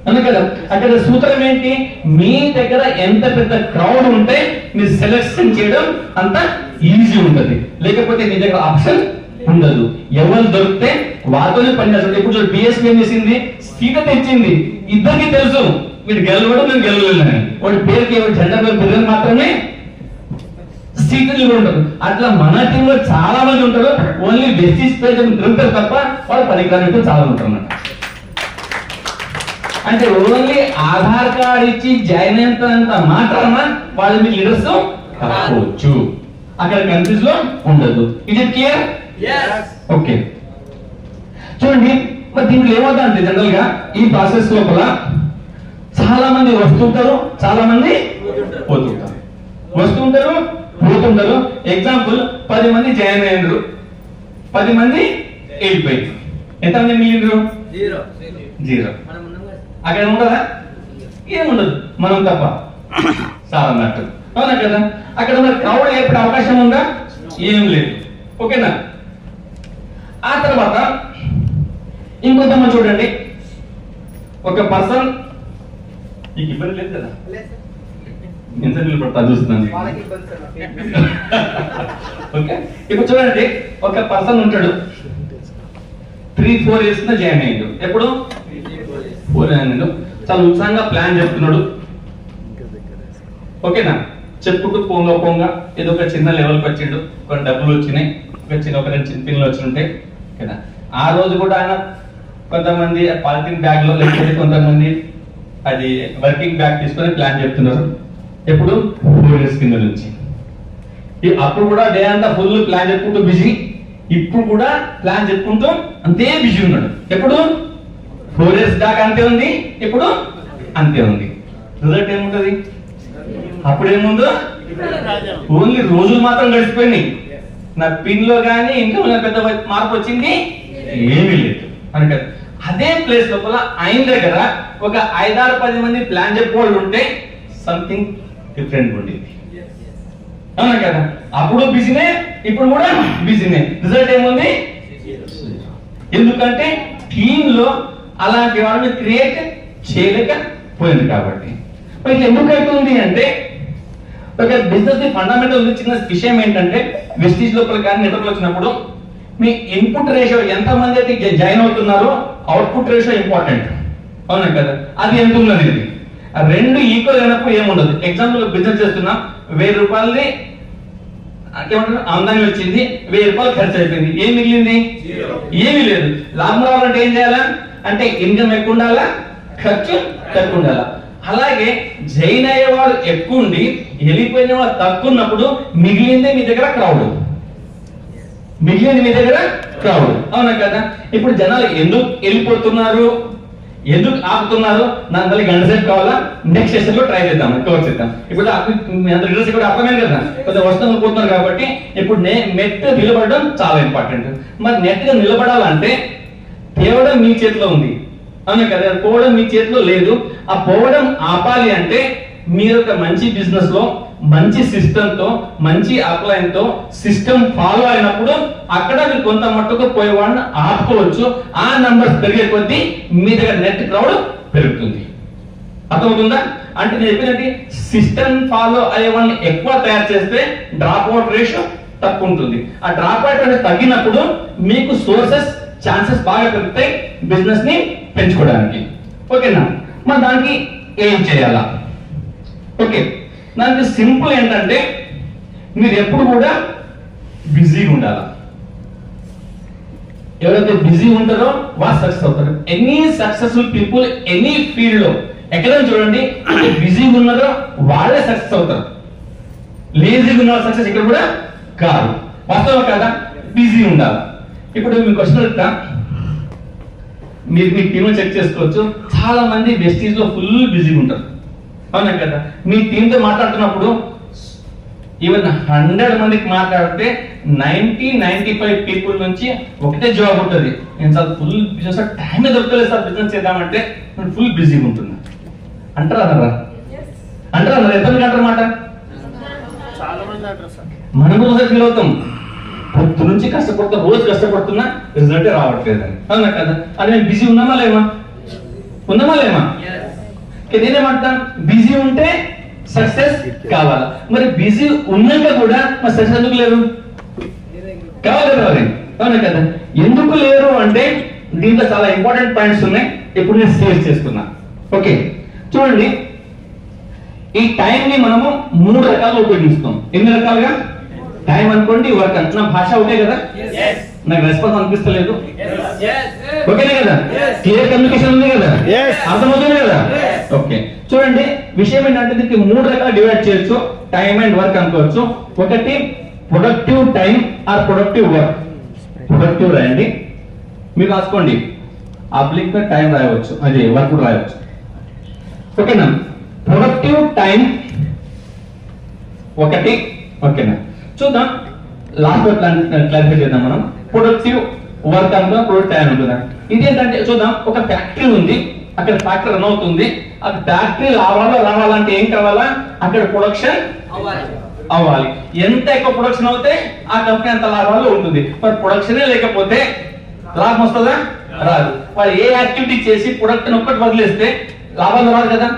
అవునా కదా? అక్కడ సూత్రం ఏంటి? మీ దగ్గర ఎంత పెద్ద క్రౌడ్ ఉంటే మీరు సెలెక్షన్ చేయడం అంత ఈజీ ఉంటది. లేకపోతే మీ దగ్గర ఆప్షన్ ఉండదు. ఎవరు దొరికితే వాళ్ళతోనే పని చేస్తారు. ఇప్పుడు బిఎస్పీ ఏం చేసింది? సీట్ తెచ్చింది. ఇద్దరికి తెలుసు వీడు గెలవడం, నేను గెలవలేను. వాడి పేరుకి జెండా పేరు మాత్రమే సీట్లు ఉంటారు. అట్లా మన టీంలో చాలా మంది ఉంటారు. ఓన్లీ వెస్టీజ్ పేజ్ దొరుకుతారు తప్ప వాళ్ళు పనికిరాని చాలా ఉంటారు అన్నమాట. అంటే ఓన్లీ ఆధార్ కార్డ్ ఇచ్చి జాయిన్ అయినంత మాత్రాన వాళ్ళు మీ లీడర్స్ కావచ్చు. అక్కడ కంట్రీస్ లో ఉండదు. ఇది క్లియర్? ఓకే. చూడండి, మరి దీంట్లో ఏమవుతా అంటే జనరల్ గా ఈ ప్రాసెస్ లోపల చాలా మంది వస్తుంటారు, చాలా మంది పోతుంటారు. వస్తుంటారు, పోతుంటారు. ఎగ్జాంపుల్ 10 మంది జాయిన్ అయ్యారు, 10 మంది వెళ్ళిపోయారు. ఎంతమంది మిగిలిండ్రు? 0. అక్కడ ఉండదా? ఏముండదు, మనం తప్ప చాలా అన్నట్టు. అవునా కదా? అక్కడ మరి క్రౌడ్ ఏర్పడే అవకాశం ఉందా? ఏం లేదు. ఓకేనా? ఆ తర్వాత ఇంకొంతమంది చూడండి, ఒక పర్సన్, నీకు ఇబ్బంది లేదు కదా? ఎంత నిలబడతా చూస్తున్నాను. ఓకే, ఇప్పుడు చూడండి, ఒక పర్సన్ ఉంటాడు, 3-4 years జాయిన్ అయ్యాడు. ఎప్పుడు? 4 అయ్యాడు. చాలా ఉత్సాహంగా ప్లాన్ చెప్తున్నాడు. ఓకేనా? చెప్పుకుంటూ పోంగా ఏదో ఒక చిన్న లెవెల్కి వచ్చిండు. కొన్ని డబ్బులు వచ్చినాయి, ఒక 2 పిన్నులు వచ్చి ఉంటాయి కదా. ఆ రోజు కూడా ఆయన కొంతమంది పాలిథిన్ బ్యాగ్ లో, లేకపోతే కొంతమంది అది వర్కింగ్ బ్యాగ్ తీసుకొని ప్లాన్ చెప్తున్నారు. ఎప్పుడు? 4 years కింద నుంచి. అప్పుడు కూడా డే అంతా ఫుల్ ప్లాన్ చెప్పుకుంటూ బిజీ. ఇప్పుడు కూడా ప్లాన్ చెప్పుకుంటూ అంతే బిజీ ఉన్నాడు. ఎప్పుడు? 4 years దాకా అంతే ఉంది, ఇప్పుడు అంతే ఉంది. రిజల్ట్ ఏముంటది? అప్పుడేముందో ఓన్లీ రోజులు మాత్రం గడిచిపోయినాయి. నా పిన్ లో కానీ ఇంకా పెద్ద మార్పు వచ్చింది ఏమీ లేదు అంటే. అదే ప్లేస్ లోపల ఆయన దగ్గర ఒక 5-10 మంది ప్లాన్ చెప్పేవాళ్ళు ఉంటే సంథింగ్ డిఫరెంట్ ఉండేది. అవునా కదా? అప్పుడు బిజీనే, ఇప్పుడు కూడా బిజీనే. రిజల్ట్ ఏముంది? ఎందుకంటే టీమ్ లో అలాంటి వాళ్ళని క్రియేట్ చేయలేకపోయింది. కాబట్టి మరి ఎందుకు అవుతుంది అంటే ఓకే, బిజినెస్ ది ఫండమెంటల్ చిన్న విషయం ఏంటంటే వెస్టీజ్ లోపల కానీ నెట్వర్క్ వచ్చినప్పుడు మీ ఇన్పుట్ రేషియో ఎంత మంది అయితే జాయిన్ అవుతున్నారో అవుట్పుట్ రేషియో ఇంపార్టెంట్, అవునా కదా? అది ఎంత ఉన్నది, ఆ రెండు ఈక్వల్ అయినప్పుడు ఏముండదు. ఎగ్జాంపుల్ బిజినెస్ చేస్తున్నా 1000 రూపాయలది ఏమంటారు ఆదాయం వచ్చింది, 1000 రూపాయలు ఖర్చు అయిపోయింది, ఏం మిగిలింది? ఏమీ లేదు. లాభం రావాలంటే ఏం చేయాలా అంటే ఇన్కమ్ ఎక్కువ ఉండాలా, ఖర్చు తక్కువ ఉండాలా. అలాగే జైన్ అయ్యేవాడు ఎక్కువ ఉండి వెళ్ళిపోయిన వాడు తక్కువ ఉన్నప్పుడు మిగిలిందే మీ దగ్గర క్రౌడ్, మిగిలింది మీ దగ్గర క్రౌడ్, అవునా కదా? ఇప్పుడు జనాలు ఎందుకు వెళ్ళిపోతున్నారు, ఎందుకు ఆపుతున్నారు, నాకు మళ్ళీ గంట సేపు కావాలా, నెక్స్ట్ సెషన్ లో ట్రై చేద్దాం, కవర్ చేద్దాం. ఇప్పుడు డ్రెస్ కూడా అర్థమైంది కదా, కొంచెం వస్తువులు పోతున్నారు కాబట్టి ఇప్పుడు నెట్ నిలబడడం చాలా ఇంపార్టెంట్. మరి నెట్ గా నిలబడాలంటే తేవడం మీ చేతిలో ఉంది, అవునా కదా? పోవడం మీ చేతిలో లేదు. ఆ పోవడం ఆపాలి అంటే మీరు ఒక మంచి బిజినెస్ లో మంచి సిస్టమ్ తో మంచి అప్లైన్ తో సిస్టమ్ ఫాలో అయినప్పుడు అక్కడ మీరు కొంత మట్టుకు పోయేవాడిని ఆపుకోవచ్చు. ఆ నంబర్స్ పెరిగే కొద్దీ మీ దగ్గర నెట్ క్రౌడ్ పెరుగుతుంది. అర్థమవుతుందా? అంటే నేను చెప్పినట్టు సిస్టమ్ ఫాలో అయ్యే వాళ్ళని ఎక్కువ తయారు చేస్తే డ్రాప్ అవుట్ రేషియో తక్కువ ఉంటుంది. ఆ డ్రాప్ అవుట్ అనేది తగ్గినప్పుడు మీకు సోర్సెస్ ఛాన్సెస్ బాగా పెరుగుతాయి బిజినెస్ ని పెంచుకోవడానికి. ఓకేనా? మరి దానికి ఏం చేయాలా? ఓకే, దానికి సింపుల్ ఏంటంటే మీరు ఎప్పుడు కూడా బిజీగా ఉండాలా. ఎవరైతే బిజీ ఉంటారో వాళ్ళు సక్సెస్ అవుతారు. Any successful people any field లో ఎక్కడ చూడండి బిజీగా ఉన్నారో వాళ్ళే సక్సెస్ అవుతారు. లేజీగా ఉన్న సక్సెస్ ఇక్కడ కూడా కాదు. వాస్తవం కదా? బిజీ ఉండాలి. ఇప్పుడు మీకు క్వశ్చన్ అడుగుతా, మీరు మీ టీమ్ చెక్ చేసుకోవచ్చు. చాలా మంది వెస్టీజ్ లో ఫుల్ బిజీగా ఉంటారు, అవునా కదా? మీ టీమ్ తో మాట్లాడుతున్నప్పుడు ఈవెన్ 100 మందికి మాట్లాడితే 90-95 పీపుల్ నుంచి ఒకటే జవాబు ఉంటుంది, నేను సార్ ఫుల్ బిజినెస్ టైం దొరకలేదు సార్ బిజినెస్ చేద్దామంటే నేను ఫుల్ బిజీగా ఉంటున్నా అంటారా? అంటారా? ఎంతమంది అంటారు మాట? చాలా మంది అంటారు సార్. మనం కూడా ఫీల్ అవుతాం, పొద్దు నుంచి కష్టపడుతున్నా, రోజు కష్టపడుతున్నా, రిజల్ట్ రావట్లేదు అని, అవునా కదా? అది మేము బిజీ ఉన్నామా లేమా? ఉన్నామా లేమా? నేనేమంటా బిజీ ఉంటే సక్సెస్ కావాలా. మరి బిజీ ఉన్నాక కూడా మరి సక్సెస్ ఎందుకు లేరు? కావాలి కదా మరి, అవునా కదా? ఎందుకు లేరు అంటే దీంట్లో చాలా ఇంపార్టెంట్ పాయింట్స్ ఉన్నాయి. ఇప్పుడు నేను షేర్ చేసుకున్నా. ఓకే, చూడండి, ఈ టైం ని మనము 3 రకాలుగా ఉపయోగిస్తాం. ఎన్ని రకాలుగా? టైం అనుకోండి, వర్క్ అనుకోండి. నా భాష ఒకటే కదా? నాకు రెస్పాన్స్ అనిపిస్తలేదు, ఓకేనే కదా? క్లియర్ కమ్యూనికేషన్ ఉంది కదా? అర్థమవుతుంది కదా? ఓకే, చూడండి, విషయం ఏంటంటే దీనికి 3 రకాలు డివైడ్ చేయొచ్చు. టైం అండ్ వర్క్ అనుకోవచ్చు. ఒకటి productive time or productive work. Productive రాయండి, మీరు రాసుకోండి. అబ్లిక్ టైం రాయవచ్చు, అది వర్క్ కూడా రాయవచ్చు. ఓకేనా? ప్రొడక్టివ్ టైం ఒకటి. ఓకేనా? చూద్దాం, లాస్ట్ క్లారిఫై చేద్దాం మనం. ప్రొడక్టివ్ వర్క్ అనుకున్నా, ప్రొడక్టివ్ టైం అనుకున్నా. ఇదేంటంటే చూద్దాం, ఒక ఫ్యాక్టరీ ఉంది, అక్కడ ఫ్యాక్టరీ రన్ అవుతుంది. ఆ ఫ్యాక్టరీ రావాలంటే ఏం కావాలా? అక్కడ ప్రొడక్షన్ అవ్వాలి. ఎంత ఎక్కువ ప్రొడక్షన్ అవుతే ఆ కంపెనీ అంత లాభాలు ఉంటుంది. మరి ప్రొడక్షనే లేకపోతే లాభం వస్తుందా? రాదు. వాళ్ళు ఏ యాక్టివిటీ చేసి ప్రొడక్ట్ ఒక్కటి వదిలేస్తే లాభాలు రాదు కదా?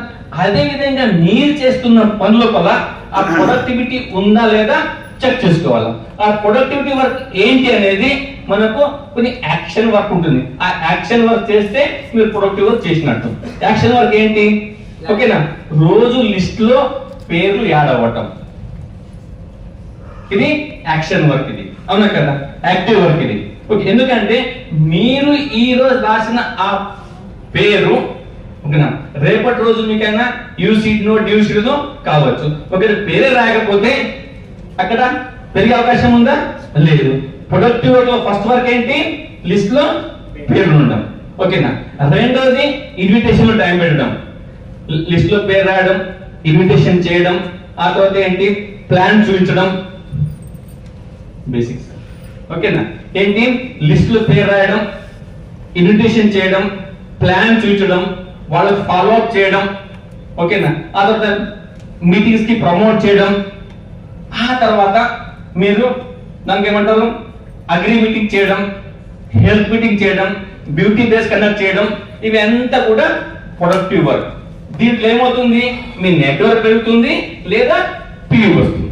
అదే విధంగా మీరు చేస్తున్న పనుల వల్ల ఆ ప్రొడక్టివిటీ ఉందా లేదా చెక్ చేసుకోవాలి. ఆ ప్రొడక్టివిటీ వర్క్ ఏంటి అనేది మనకు కొన్ని యాక్షన్ వర్క్ ఉంటుంది. ఆ యాక్షన్ వర్క్ చేస్తే మీరు ప్రొడక్టివ్ వర్క్ చేసినట్టు. యాక్షన్ వర్క్ ఏంటి? ఓకేనా? రోజు లిస్ట్ లో పేర్లు యాడ్ అవ్వటం, ఇది యాక్షన్ వర్క్. ఇది అవునా కదా? యాక్టివ్ వర్క్ ఇది. ఓకే, ఎందుకంటే మీరు ఈ రోజు రాసిన ఆ పేరు ఓకేనా రేపటి రోజు మీకైనా యూసీడ్ నో డ్యూసీడ్ నో కావచ్చు. ఒకవేళ పేరే రాయకపోతే అక్కడ పెరిగే అవకాశం ఉందా? లేదు. ప్రొడక్టివ్ వర్క్ లో ఫస్ట్ వర్క్ ఏంటి? లిస్ట్ లో పేర్లు ఉండడం. ఓకేనా? రెండోది ఇన్విటేషన్ లో టైం పెట్టడం, లిస్ట్ లో పేరు రాయడం, ఇన్విటేషన్ చేయడం. ఆ తర్వాత ఏంటి? ప్లాన్ చూపించడం, బేసిక్స్. ఓకేనా? ఏంటి? లిస్ట్ లో పేరు రాయడం, ఇన్విటేషన్ చేయడం, ప్లాన్ చూపించడం, వాళ్ళకి ఫాలో అప్ చేయడం. ఓకేనా? ఆ తర్వాత మీటింగ్స్ కి ప్రమోట్ చేయడం. ఆ తర్వాత మీరు దానికి ఏమంటారు? అగ్రి మీటింగ్ చేయడం, హెల్త్ మీటింగ్ చేయడం, బ్యూటీ డేస్ కండక్ట్ చేయడం. ఇవి అంతా కూడా ప్రొడక్టివ్ వర్క్. దీంట్లో ఏమవుతుంది? మీ నెట్వర్క్ పెరుగుతుంది లేదా పివి వస్తుంది.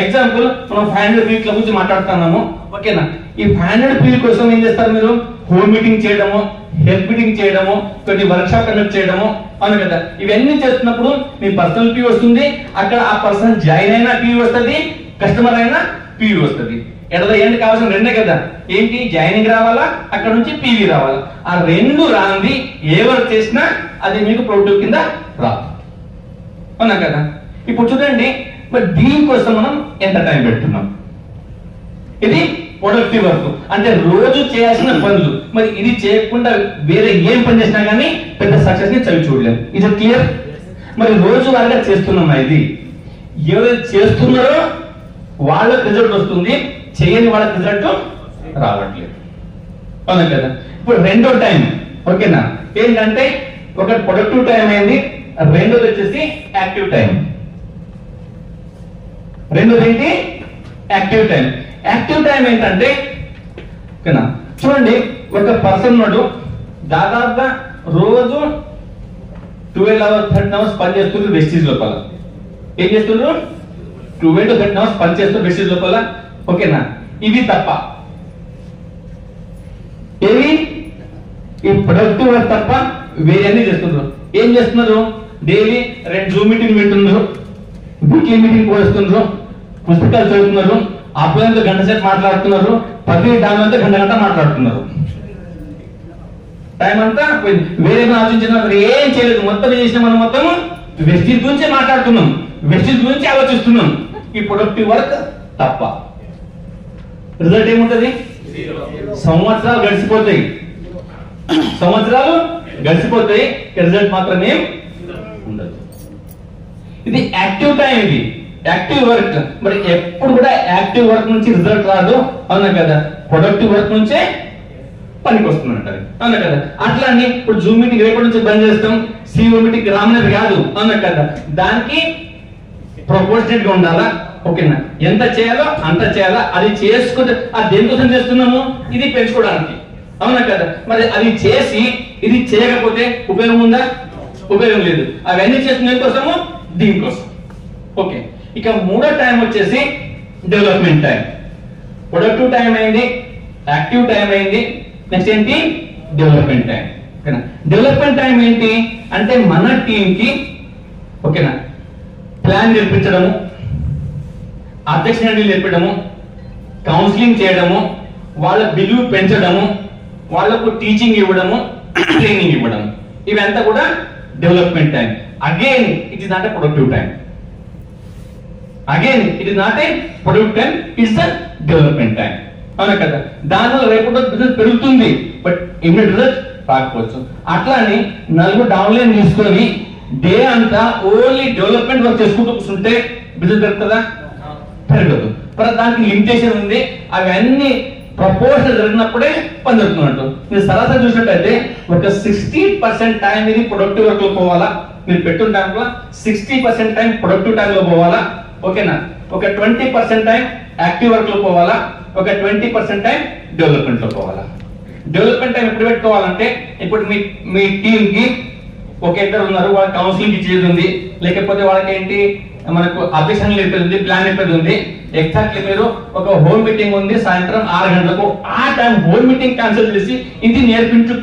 ఎగ్జాంపుల్ మనం 500 PV గురించి మాట్లాడుతున్నాము, ఓకేనా? ఈ 500 PV కోసం ఏం చేస్తారు మీరు? హోమ్ మీటింగ్ చేయడము, హెల్త్ మీటింగ్ చేయడము, కొన్ని వర్క్ షాప్ కండక్ట్ చేయడము, అవును కదా? ఇవన్నీ చేస్తున్నప్పుడు మీ పర్సనల్ PV వస్తుంది, అక్కడ ఆ పర్సన్ జాయిన్ అయినా PV వస్తుంది, కస్టమర్ అయినా PV వస్తుంది. ఏంటి కావాల్సిన రెండే కదా, ఏంటి? జాయినింగ్ రావాలా, అక్కడ నుంచి PV రావాలా. ఆ రెండు రాంది ఏ వర్క్ చేసినా అది మీకు ప్రొడక్టివ్ కింద రాదు, అవునా కదా? ఇప్పుడు చూడండి, మరి దీనికోసం మనం ఎంత టైం పెడుతున్నాం? ఇది ప్రొడక్టివ్ వర్క్ అంటే రోజు చేయాల్సిన పనులు. మరి ఇది చేయకుండా వేరే ఏం పని చేసినా కానీ పెద్ద సక్సెస్ ని చవి చూడలేము. ఇది క్లియర్? మరి రోజు వారిగా చేస్తున్నామా? ఇది ఎవరైతే చేస్తున్నారో వాళ్ళకి రిజల్ట్ వస్తుంది, చేయని వాళ్ళకి రిజల్ట్ రావట్లేదు, అవునా కదా? ఇప్పుడు రెండో టైం, ఓకేనా? ఏంటంటే ఒక ప్రొడక్టివ్ టైం అయింది, రెండోది వచ్చేసి యాక్టివ్ టైం. రెండోది ఏంటి? Active time. యాక్టివ్ టైం ఏంటంటే, ఓకేనా, చూడండి, ఒక పర్సన్ నాడు దాదాపుగా రోజు 12 hours 13 hours పని చేస్తున్నారు వెస్టీజ్ లోపల. ఏం చేస్తున్నారు? 12 to 13 hours పని చేస్తున్నారు వెస్టీజ్ లోపల, ఓకేనా? ఇవి తప్ప ఏవి? ఈ ప్రొడక్టివ్ వర్క్ తప్ప వేరే అన్ని చేస్తున్నారు. ఏం చేస్తున్నారు? డైలీ 2 జూమ్ మీటింగ్ వింటున్నారు, వీక్లీ మీటింగ్ పోస్తున్నారు, పుస్తకాలు చదువుతున్నారు, అప్లైన్తో గంట సేపు మాట్లాడుతున్నారు, ప్రతి దానితో గంట మాట్లాడుతున్నారు. టైం అంతా వేరే ఆలోచించిన ఏం చేయలేదు. మొత్తం ఏం చేసినా మనం మొత్తం వెస్టీజ్ గురించే మాట్లాడుతున్నాం, వెస్టీజ్ గురించి ఆలోచిస్తున్నాం. ఈ ప్రొడక్టివ్ వర్క్ తప్ప రిజల్ట్ ఏముంటది? సంవత్సరాలు గడిచిపోతాయి, రిజల్ట్ మాత్రం ఏం ఉండదు. ఇది యాక్టివ్ టైం, ఇది యాక్టివ్ వర్క్. మరి ఎప్పుడు కూడా యాక్టివ్ వర్క్ నుంచి రిజల్ట్ రాదు, అవునా కదా? ప్రొడక్టివ్ వర్క్ నుంచే పనికి వస్తుందంటారు, అవునా కదా? అట్లా అని ఇప్పుడు జూమ్ మీటింగ్ రేపటి నుంచి బంద్ చేస్తాం, సిఓ మీటింగ్ రామనేది కాదు, అవునా కదా? దానికి ప్రపోర్షనేట్ గా ఉండాలా, ఓకేనా? ఎంత చేయాలో అంత చేయాలా. అది చేసుకుంటే అది దేనికోసం చేస్తున్నాము? ఇది పెంచుకోవడానికి, అవునా కదా? మరి అది చేసి ఇది చేయకపోతే ఉపయోగం ఉందా? ఉపయోగం లేదు. అవన్నీ చేస్తున్న దేనికోసము? దీనికోసం. ఓకే, ఇక మూడో టైం వచ్చేసి డెవలప్మెంట్ టైం. ప్రొడక్టివ్ టైం అయింది, యాక్టివ్ టైం అయింది, నెక్స్ట్ ఏంటి? డెవలప్మెంట్ టైం, ఓకేనా? డెవలప్మెంట్ టైం ఏంటి అంటే మన టీం కి, ఓకేనా, ప్లాన్ నేర్పించడము, అధ్యక్షుడిని నేర్పడము, కౌన్సిలింగ్ చేయడము, వాళ్ళ బిలీవ్ పెంచడము, వాళ్ళకు టీచింగ్ ఇవ్వడము, ట్రైనింగ్ ఇవ్వడము, ఇవంతా కూడా development time. Again it is not a productive time. Again it is not a productive time, it's a development time, అవునా కదా? దానివల్ల రేపు బిజినెస్ పెరుగుతుంది, బట్ ఇమ్మీడియట్ రిజల్ట్ రాకపోవచ్చు. అట్లా అని 4 డౌన్లైన్ తీసుకొని డే అంతా ఓన్లీ డెవలప్మెంట్ వర్క్ చేసుకుంటూ కూర్చుంటే బిజినెస్ పెరుగుతుందా? పెరగదు. దానికి లిమిటేషన్ ఉంది. అవన్నీ ప్రపోర్షన్ జరిగినప్పుడే పని జరుగుతున్నట్టు. మీరు సరాసరి చూసినట్టయితే ఒక 60% టైం ఇది ప్రొడక్టివ్ వర్క్ లో పోవాలా, మీరు పెట్టిన టైంలో 60% టైం ప్రొడక్టివ్ టైం లో పోవాలా, ఓకేనా? ఒక 20% టైం యాక్టివ్ వర్క్ లో పోవాలా, ఒక 20% టైం డెవలప్మెంట్ లో పోవాలా. డెవలప్మెంట్ టైం ఎప్పుడు పెట్టుకోవాలంటే, ఇప్పుడు మీ టీమ్ కి ఒక ఇద్దరు ఉన్నారు, వాళ్ళ కౌన్సిలింగ్ ఇచ్చేది ఉంది, లేకపోతే వాళ్ళకి ఏంటి మనకు అబ్జెక్షన్ చెప్పేది ఉంది, ప్లాన్ చెప్పేది ఉంది. ఎగ్జాక్ట్లీ మీరు ఒక హోమ్ మీటింగ్ ఉంది సాయంత్రం 6 గంటలకు, ఆ టైం హోమ్ మీటింగ్ క్యాన్సిల్ చేసి ఇది నేర్పించి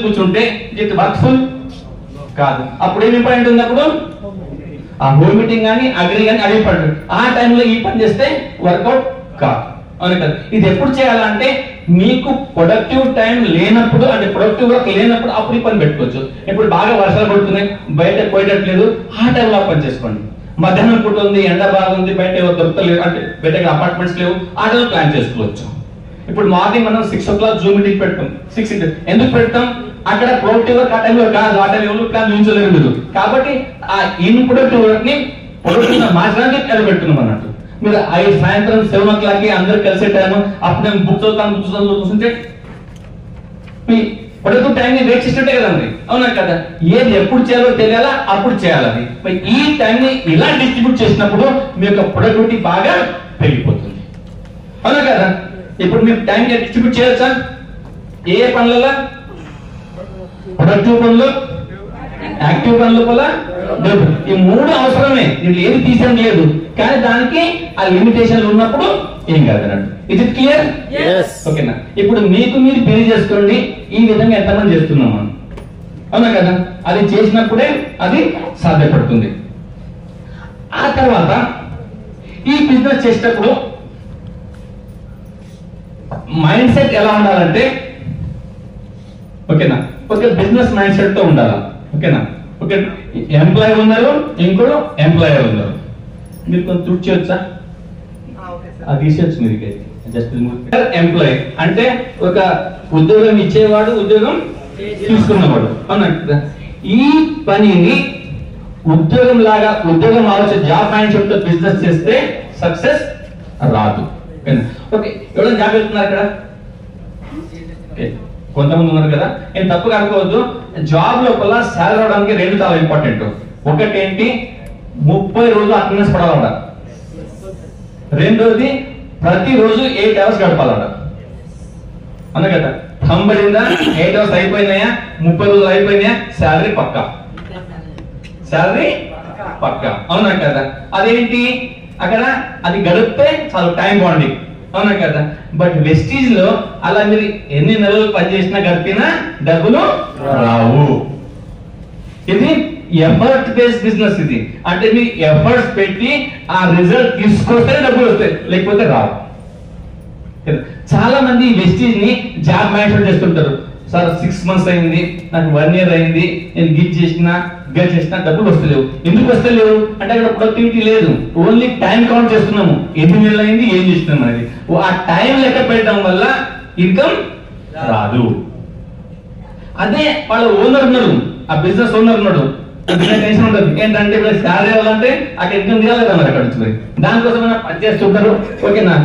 కూర్చుంటే ఇది వర్క్ఫుల్ కాదు. అప్పుడు ఏమి ఇంపార్టెంట్ ఉంది? అప్పుడు ఆ హోమ్ మీటింగ్ కానీ అగ్రి కానీ అది ఇంపార్టెంట్. ఆ టైంలో ఈ పని చేస్తే వర్కౌట్ కాదు, అవును కదా? ఇది ఎప్పుడు చేయాలంటే మీకు ప్రొడక్టివ్ టైం లేనప్పుడు, అంటే ప్రొడక్టివ్ వర్క్ లేనప్పుడు అప్పుడు ఈ పని పెట్టుకోవచ్చు. ఇప్పుడు బాగా వర్షాలు పడుతున్నాయి, బయట పోయేటట్లేదు, ఆ టైంలో పని చేసుకోండి. మధ్యాహ్నం పూట ఉంది, ఎండ బాగుంది, బయట దొరకలేదు, అంటే బయట అపార్ట్మెంట్స్ లేవు, ఆ టైంలో ప్లాన్ చేసుకోవచ్చు. ఇప్పుడు మార్నింగ్ మనం 6 o'clock జూమ్ మీటింగ్ పెడతాం. 6 ఎందుకు పెడతాం? అక్కడ ప్రొడక్టివ్ వర్క్ ఆ టైంలో కాదు, ఆ టైం ఎవరు ప్లాన్ చూపించలేరు మీరు. కాబట్టి ఆ ఇన్ప్రొడక్టివ్ వర్క్ ని ప్రొడక్టివ్ మార్చడానికి అది పెడుతున్నాం అన్నట్టు. మీరు సాయంత్రం 7 o'clock కి అందరు కలిసే టైం, అప్పుడు నేను బుక్ చదువుతాను చూస్తుంటే మీ ప్రొడక్టివ్ టైం ని వెయిట్ చేసినట్టే కదండి, అవునా కదా? ఏది ఎప్పుడు చేయాలో తెలియాలా, అప్పుడు చేయాలని. మరి ఈ టైం ని ఇలా డిస్ట్రిబ్యూట్ చేసినప్పుడు మీ యొక్క ప్రొడక్టివిటీ బాగా పెరిగిపోతుంది, అవునా కదా? ఇప్పుడు మీరు టైం డిస్ట్రిబ్యూట్ చేయొచ్చా? ఏ పనులలో? ప్రొడక్టివ్ పనులు, యాక్టివ్ పనుల వల్ల డబ్బు. ఈ మూడు అవసరమే, దీంట్లో ఏది తీసేది లేదు. కానీ దానికి ఆ లిమిటేషన్లు ఉన్నప్పుడు ఏం కాదు అన్నట్టు. It is clear? ఓకేనా? ఇప్పుడు మీకు మీరు పెళ్లి చేసుకోండి. ఈ విధంగా ఎంతమంది చేస్తున్నాం మనం, అవునా కదా? అది చేసినప్పుడే అది సాధ్యపడుతుంది. ఆ తర్వాత ఈ బిజినెస్ చేసేటప్పుడు మైండ్ సెట్ ఎలా ఉండాలంటే, ఓకేనా, ఒక బిజినెస్ మైండ్ సెట్ తో ఉండాలి. ఓకేనా? ఓకే, ఎంప్లాయర్ ఉన్నారు, ఇంకోడు ఎంప్లాయర్ ఉన్నారు. మీరు కొంచెం తుడిచేయొచ్చా? అది తీసేయచ్చు మీరు. జస్ట్ ఎంప్లాయ్ అంటే ఒక ఉద్యోగం ఇచ్చేవాడు, ఉద్యోగం తీసుకున్నవాడు, అవునా? ఈ పనిని ఉద్యోగం లాగా, ఉద్యోగం ఆలోచన, జాబ్ మైండ్ సెట్ తో బిజినెస్ చేస్తే సక్సెస్ రాదు. ఓకే, ఎవరైనా జాబ్ వెళ్తున్నారు ఇక్కడ? కొంతమంది ఉన్నారు కదా. నేను తప్పుగా అనుకోవద్దు. జాబ్ లోపల శాలరీ రావడానికి రెండు చాలా ఇంపార్టెంట్. ఒకటి ఏంటి, 30 రోజులు అటెండెన్స్ పడాలట. రెండోది ప్రతిరోజు 8 అవర్స్ గడపాలట, అవునా కదా? కంబడిందా 8 అవర్స్ అయిపోయినాయా, 30 రోజులు అయిపోయినాయా, శాలరీ పక్కా, శాలరీ పక్కా, అవునా కదా? అదేంటి అక్కడ అది గడిపితే చాలా టైం బాండింగ్, అవునా కదా? బట్ వెస్టీజ్ లో అలా మీరు ఎన్ని నెలలు పనిచేసినా గడిపినా డబ్బులు రావు. ఇది ఎఫర్ట్ బేస్డ్ బిజినెస్. ఇది అంటే మీ ఎఫర్ట్స్ పెట్టి ఆ రిజల్ట్ తీసుకొస్తే డబ్బులు వస్తాయి, లేకపోతే రావు. చాలా మంది వెస్టీజ్ ని జాబ్ మ్యాటర్ చేస్తుంటారు. సార్ 6 months అయింది, నాకు 1 year అయింది, నేను గిట్ చేసినా గెట్ చేసినా డబ్బులు వస్తలేవు. ఎందుకు వస్తలేవు అంటే అక్కడ ప్రొడక్టివిటీ లేదు, ఓన్లీ టైం కౌంట్ చేస్తున్నాము. ఎన్ని నెలలు అయింది, ఏం చేస్తున్నాం అనేది. ఆ టైం లెక్క పెట్టడం వల్ల ఇన్కమ్ రాదు. అదే వాళ్ళ ఓనర్ ఉన్నాడు, ఆ బిజినెస్ ఓనర్ ఉన్నాడు, టెన్షన్ ఉండదు. ఏంటంటే ఇప్పుడు శాలరీ అవ్వాలంటే అక్కడ ఇన్కమ్ తీయాలి కదా మరి అక్కడ నుంచి. దానికోసం పనిచేస్తుంటారు. ఓకేనా?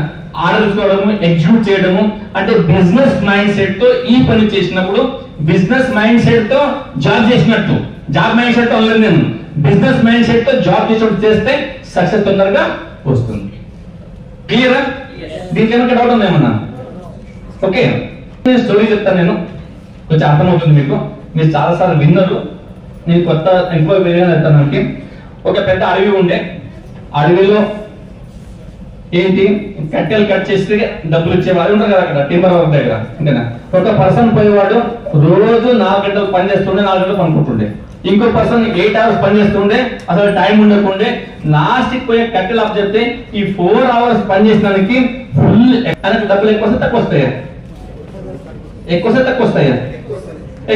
ఆర్డర్ తీసుకోవడము, ఎగ్జిక్యూట్ చేయడము. అంటే బిజినెస్ మైండ్ సెట్ తో ఈ పని చేసినప్పుడు, బిజినెస్ మైండ్ సెట్ తో జాబ్ చేసినట్టు. జాబ్ మైండ్ సెట్ అనలేదు నేను, బిజినెస్ మైండ్ సెట్ తో జాబ్ చేసినట్టు చేస్తే సక్సెస్ తొందరగా వస్తుంది. క్లియరా? దీనికి ఏమైనా డౌట్ ఉంది ఏమన్నా? ఓకే, నేను స్టోరీ చెప్తాను, నేను కొంచెం అర్థమవుతుంది మీకు. మీరు చాలా సార్లు విన్నారు, నేను కొత్త ఇంకో వేరే చెప్తాను. ఒక పెద్ద అడవి ఉండే, అడవిలో ఏంటి కట్టెలు కట్ చేస్తే డబ్బులు ఇచ్చేవాళ్ళు ఉంటారు కదా అక్కడ టింబర్ వర్క్ దగ్గర. అంతేనా? ఒక పర్సన్ పోయేవాడు రోజు 4 గంటలు పని చేస్తుండే, 4 గంటలు పనుకుంటుండే. ఇంకో పర్సన్ 8 hours పని చేస్తుండే, అసలు టైం ఉండకుండే. లాస్ట్ కి పోయే కట్టెలు ఆఫ్ చెప్తే ఈ 4 hours పని చేసినానికి ఫుల్ డబ్బులు ఎక్కువ వస్తే తక్కువ వస్తాయా? ఎక్కువ వస్తే తక్కువ వస్తాయా?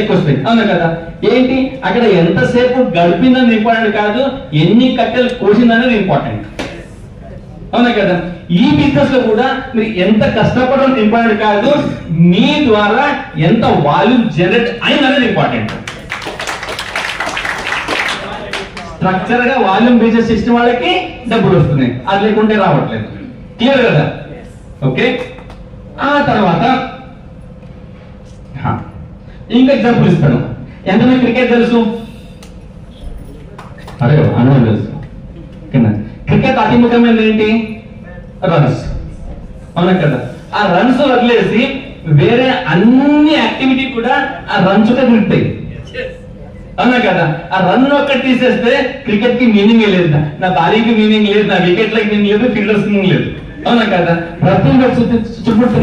ఎక్కువ వస్తాయి, అవునా కదా? ఏంటి అక్కడ ఎంతసేపు గడిపిందని ఇంపార్టెంట్ కాదు, ఎన్ని కట్టెలు కోసిందనేది ఇంపార్టెంట్, అవునా కదా? ఈ బిజినెస్ లో కూడా మీరు ఎంత కష్టపడడం ఇంపార్టెంట్ కాదు, మీ ద్వారా ఎంత వాల్యూమ్ జనరేట్ అయిందనేది ఇంపార్టెంట్. స్ట్రక్చర్ గా వాల్యూమ్ బిజినెస్ చేసిన వాళ్ళకి డబ్బులు వస్తున్నాయి, అది లేకుంటే రావట్లేదు. క్లియర్ కదా? ఓకే, ఆ తర్వాత ఇంకా ఎగ్జాంపుల్ ఇస్తాను. ఎంతమంది క్రికెట్ తెలుసు? అరే అన్న తెలుసు. క్రికెట్ అతి ముఖ్యమైనది ఏంటి? రన్స్, అవునా కదా? ఆ రన్స్ వదిలేసి వేరే అన్ని యాక్టివిటీ కూడా ఆ రన్స్ తిరుగుతాయి, అవునా కదా? ఆ రన్ ఒక్కటి తీసేస్తే క్రికెట్ కి మీనింగ్ లేదు, నా బాలీకి మీనింగ్ లేదు, నా వికెట్ లకి మీనింగ్ లేదు, ఫీల్డర్స్ మీనింగ్ లేదు, అవునా కదా? ప్రతి చుట్టుముట్టు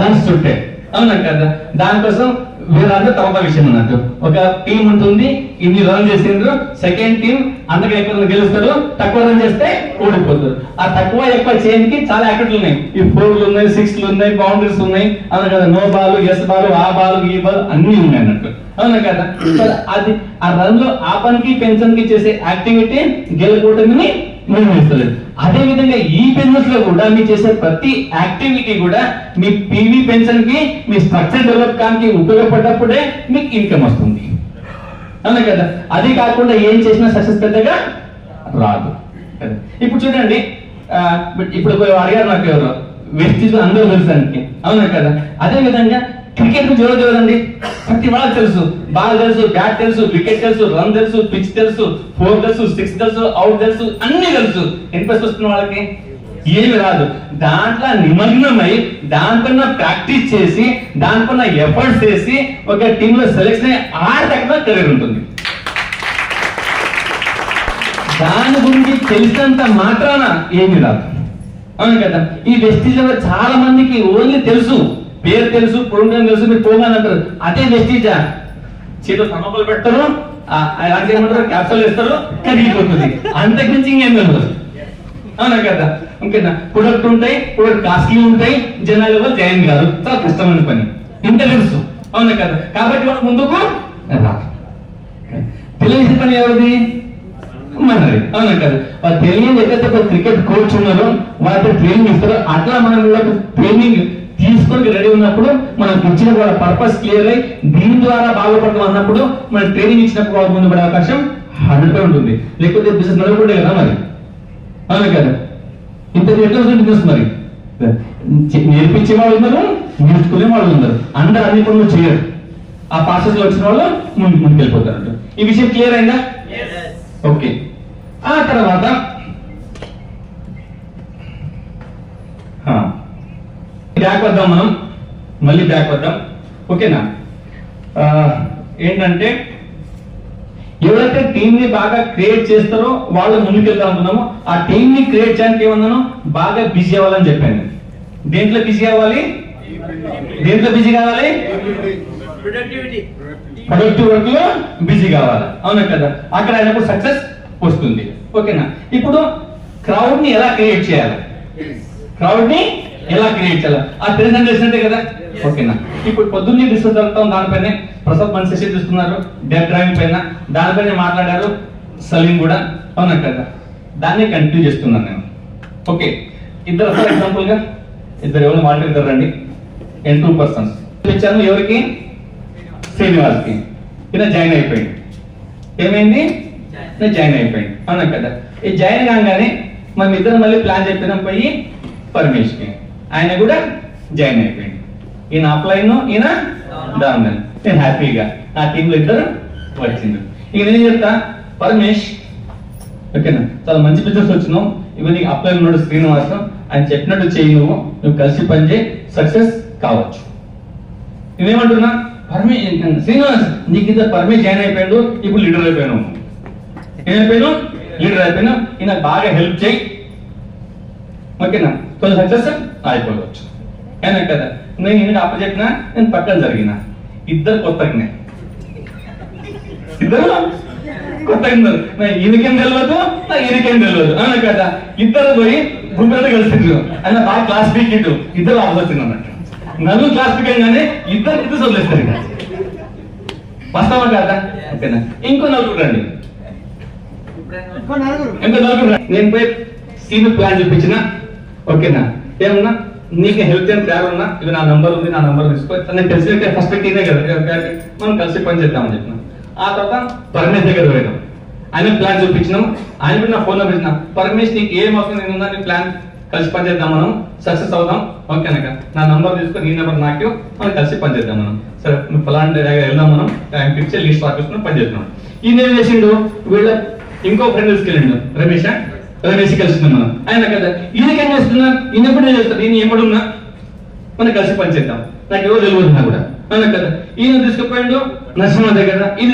రన్స్ చుట్టే, అవునా కదా? దానికోసం వీరందరూ తర్వాత విషయం అన్నట్టు. ఒక టీం ఉంటుంది, ఇన్ని రన్ చేసిండ్రు, సెకండ్ టీం అంతగా ఎక్కువ గెలుస్తారు, తక్కువ రన్ చేస్తే ఓడిపోతారు. ఆ తక్కువ ఎక్కువ చేయడానికి చాలా యాక్టివిటీలు ఉన్నాయి. ఈ 4లు ఉన్నాయి, 6లు ఉన్నాయి, బౌండరీస్ ఉన్నాయి, అవునా కదా? నో బాల్, ఎస్ బాల్, ఆ బాల్, ఈ బాల్ అన్ని ఉన్నాయి అన్నట్టు, అవునా కదా? అది ఆ రన్ లో ఆ పనికి పెన్షన్ కి చేసే యాక్టివిటీ గెలుపోవటాన్ని నిర్ణయిస్తుంది. అదే విధంగా ఈ బిజినెస్ లో కూడా మీరు చేసే ప్రతి యాక్టివిటీ కూడా మీ పీవీ పెన్షన్ కి, మీ స్ట్రక్చర్ డెవలప్ కానికి ఉపయోగపడ్డప్పుడే మీకు ఇన్కమ్ వస్తుంది, అవునా కదా? అది కాకుండా ఏం చేసినా సక్సెస్ పెద్దగా రాదు. ఇప్పుడు చూడండి, ఇప్పుడు అడిగారు నాకు ఎవరు వెస్టీజ్ అందరూ తెలుసానికి, అవునా కదా? అదే విధంగా క్రికెట్ గురించి ఎవరు తెలియదండి? ప్రతి వాళ్ళకి తెలుసు, బాల్ తెలుసు, బ్యాట్ తెలుసు, వికెట్ తెలుసు, రన్ తెలుసు, పిచ్ తెలుసు, 4 తెలుసు, 6 తెలుసు, అవుట్ తెలుసు, అన్ని తెలుసు. ఇంట్రెస్ట్ వస్తున్న వాళ్ళకి ఏమి రాదు. దాంట్లో నిమగ్నమై దానిపైన ప్రాక్టీస్ చేసి దానిపైన ఎఫర్ట్స్ చేసి ఒక టీమ్ లో సెలెక్షన్ అయ్యి ఆడటక్కడ కెరీర్ ఉంటుంది. దాని గురించి తెలిసినంత మాత్రాన ఏమి రాదు. అవును కదా. ఈ వెస్టీజ్ చాలా మందికి ఓన్లీ తెలుసు, పేరు తెలుసు, ప్రోగ్రామ్ తెలుసు, మీరు ప్రోగ్రామ్ అంటారు, అదే వెస్టీజా. చేతిలో సమపలు పెడతారు, అలాంటి ఏమంటారు క్యాప్సూల్ వేస్తారు, కరిగిపోతుంది, అంతకుమించి ఇంకేం తెలియదు. అవునా కదా. ఓకేనా. ప్రొడక్ట్ ఉంటాయి, ప్రొడక్ట్ కాస్ట్లీ ఉంటాయి, జనాలు ఎవరు జాయిన్ కాదు, చాలా కష్టమైన పని, ఇంత తెలుసు. అవునా కదా. కాబట్టి వాళ్ళు ముందుకు రాదు. తెలియని పని ఎవరిది? మనది. అవునా కదా. వాళ్ళు తెలియని ఎక్కడైతే ఒక క్రికెట్ కోచ్ ఉన్నారో వాళ్ళకి ట్రైనింగ్ ఇస్తారో అట్లా మనం ట్రైనింగ్ తీసుకొని రెడీ ఉన్నప్పుడు మనకు ఇచ్చిన వాళ్ళ పర్పస్ క్లియర్ అయ్యి దీని ద్వారా బాగుపడతాం అన్నప్పుడు మనం ట్రైనింగ్ ఇచ్చినప్పుడు వాళ్ళ ముందు పడే అవకాశం 100% ఉంటుంది. లేకపోతే బిజినెస్ నడవకూడదు కదా మరి. అవునా కదా. ఇంత ఎట్లా బిజినెస్ మరి నేర్పించే వాళ్ళు ఉన్నారు, నేర్చుకునే వాళ్ళు ఉన్నారు, అందరూ అన్ని పనులు చేయరు. ఆ ప్రాసెస్ లో వచ్చిన వాళ్ళు ముందుకెళ్ళిపోతారు. ఈ విషయం క్లియర్ అయిందా? ఓకే. ఆ తర్వాత బ్యాక్ వద్దాం, మనం మళ్ళీ బ్యాక్ వద్దాం. ఓకేనా. ఏంటంటే ఎవరైతే టీమ్ ని బాగా క్రియేట్ చేస్తారో వాళ్ళు ముందుకెళ్తా అనుకున్నామో ఆ టీమ్ ని క్రియేట్ చేయడానికి ఏమన్నాను, బాగా బిజీ అవ్వాలని చెప్పాను. దేంట్లో బిజీ అవ్వాలి? దేంట్లో బిజీ కావాలి? ప్రొడక్టివ్ వర్క్ లో బిజీ కావాలి. అవునా కదా. అక్కడ అయినప్పుడు సక్సెస్ వస్తుంది. ఓకేనా. ఇప్పుడు క్రౌడ్ ని ఎలా క్రియేట్ చేయాలి? క్రౌడ్ ని ఎలా క్రియేట్ చేయాలి ఆ తెలిసిన తెలిసినట్టే కదా. ఓకేనా. ఇప్పుడు పొద్దున్నే డిస్కస్ జరుగుతాం, దానిపైన ప్రసాద్ మన సెషన్ చూస్తున్నారు, డెబ్ డ్రైవింగ్ పైన, దానిపైన మాట్లాడారు సలీం కూడా. అవునా కదా. దాన్ని కంటిన్యూ చేస్తున్నాను నేను. ఓకే. ఇద్దరు ఫర్ ఎగ్జాంపుల్ గా ఇద్దరు ఎవరు మాట్లాడతారు రండి. 2 పర్సన్స్ ఇచ్చాను. ఎవరికి? శ్రీనివాస్ కి. ఈయన జాయిన్ అయిపోయింది. ఏమైంది? జాయిన్ అయిపోయింది. అవునా కదా. ఈ జాయిన్ కాగానే మనం ఇద్దరు మళ్ళీ ప్లాన్ చెప్పినాం పోయి పరమేష్ కి, ఆయన కూడా జాయిన్ అయిపోయింది. ఈయన అప్లైన్, ఈయన డౌన్. నేను హ్యాపీగా నా టీమ్ లో ఇద్దరు వచ్చింది. ఈయన ఏం చెప్తా, పరమేష్ ఓకేనా చాలా మంచి బిజినెస్ వచ్చినావు, ఇవి నీకు అప్లైన్ ఉన్నాడు శ్రీనివాసం, ఆయన చెప్పినట్టు చేయి, నువ్వు కలిసి పని చేయి, సక్సెస్ కావచ్చు. నేనేమంటున్నా, శ్రీనివాస్ నీకు ఇద్దరు పరమేష్ జాయిన్ అయిపోయాడు, ఇప్పుడు లీడర్ అయిపోయాను. ఏమైపోయాను? లీడర్ అయిపోయినా. ఈయన బాగా హెల్ప్ చేయి. ఓకేనా. కొంచెం సక్సెస్ అయిపోవచ్చు. అయినా కదా. నేను ఈయనకి అప్పు చెప్పినా, నేను పక్కన జరిగిన ఇద్దరు కొత్తగానే, ఇద్దరు కొత్తగా ఈయనకేం తెలియదు, ఈయనకేం తెలియదు. అవునా కదా. ఇద్దరు పోయి గుంపులతో కలిసిండ్రు. ఆయన బాగా క్లాస్ పీకిండు, ఇద్దరు ఆపోజిట్ అన్నట్టు. నలుగురు క్లాస్ పీకంగానే ఇద్దరు వదిలేస్తారు. వాస్తవం కదా. ఓకేనా. ఇంకో నలుగురు రండి. నేను పోయి సీన్ ప్లాన్ చూపించిన. ఓకేనా. ఏమన్నా నీకు హెల్త్ అండ్ ప్లాన్ ఉన్నా, ఇది నా నంబర్ ఉంది, నా నంబర్ తీసుకో, నేను తెలిసి ఫస్ట్ టీనే కదా మనం కలిసి పని చేద్దామని చెప్పిన. ఆ తర్వాత పరమేష్ దగ్గర పోయినాం, ఆయన ప్లాన్ చూపించినాం. ఆయన కూడా నా ఫోన్ లో పెట్టిన, పరమేష్ నీకు ఏం అవసరం నేనుందా, నీ ప్లాన్ కలిసి పని చేద్దాం, మనం సక్సెస్ అవుదాం. ఓకేనా. నా నంబర్ తీసుకొని నీ నెంబర్ నాకు, మనం కలిసి పని చేద్దాం. మనం సరే నువ్వు ఫలాంటి వెళ్దాం, మనం టైం ఫిక్స్ లిస్ట్ రాపిస్తున్నాం, పని చేస్తున్నాం. ఈయన ఏం చేసిండు, వీళ్ళ ఇంకో ఫ్రెండ్ తీసుకెళ్ళిండు, రమేష్ కలుస్తున్నాం మనం. ఆయన కదా. ఈయనకేం చేస్తున్నా, ఈయన కూడా చేస్తాడు, ఈయన ఎప్పుడున్నా మనం కలిసి పని చేద్దాం, నాకు ఎవరు తెలియదు కూడా. అవునా కదా. ఈయన తీసుకుపోయిండు నరసింహ దగ్గర, ఈయన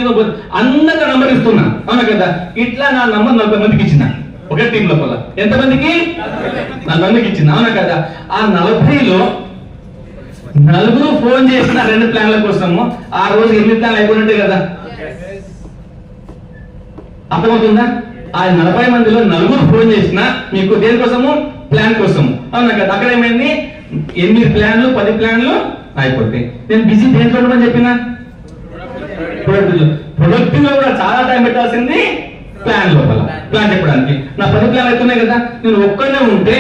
అందరికీ నంబర్ ఇస్తున్నా. అవునా కదా. ఇట్లా నా నంబర్ 40 మందికి ఇచ్చిన, ఒకే టీం లోపల. ఎంతమందికి? 40 మందికి ఇచ్చిన. అవునా కదా. ఆ 40లో నలుగురు ఫోన్ చేసిన 2 ప్లాన్ల కోసము. ఆ రోజు 8 ప్లాన్లు అయిపోయినట్టే కదా. అర్థమవుతుందా? ఆ 40 మందిలో నలుగురు ఫోన్ చేసిన మీకు దేనికోసము? ప్లాన్ కోసము. అవునా కదా. అక్కడ ఏమైంది, 8 ప్లాన్లు 10 ప్లాన్లు అయిపోతాయి. నేను బిజీ దేంట్లో ఉండమని చెప్పిన, ప్రొడక్టివ్ లో కూడా చాలా టైం పెట్టాల్సింది ప్లాన్ లోపల, ప్లాన్ చెప్పడానికి. నా 10 ప్లాన్లు అవుతున్నాయి కదా. నేను ఒక్కనే ఉంటే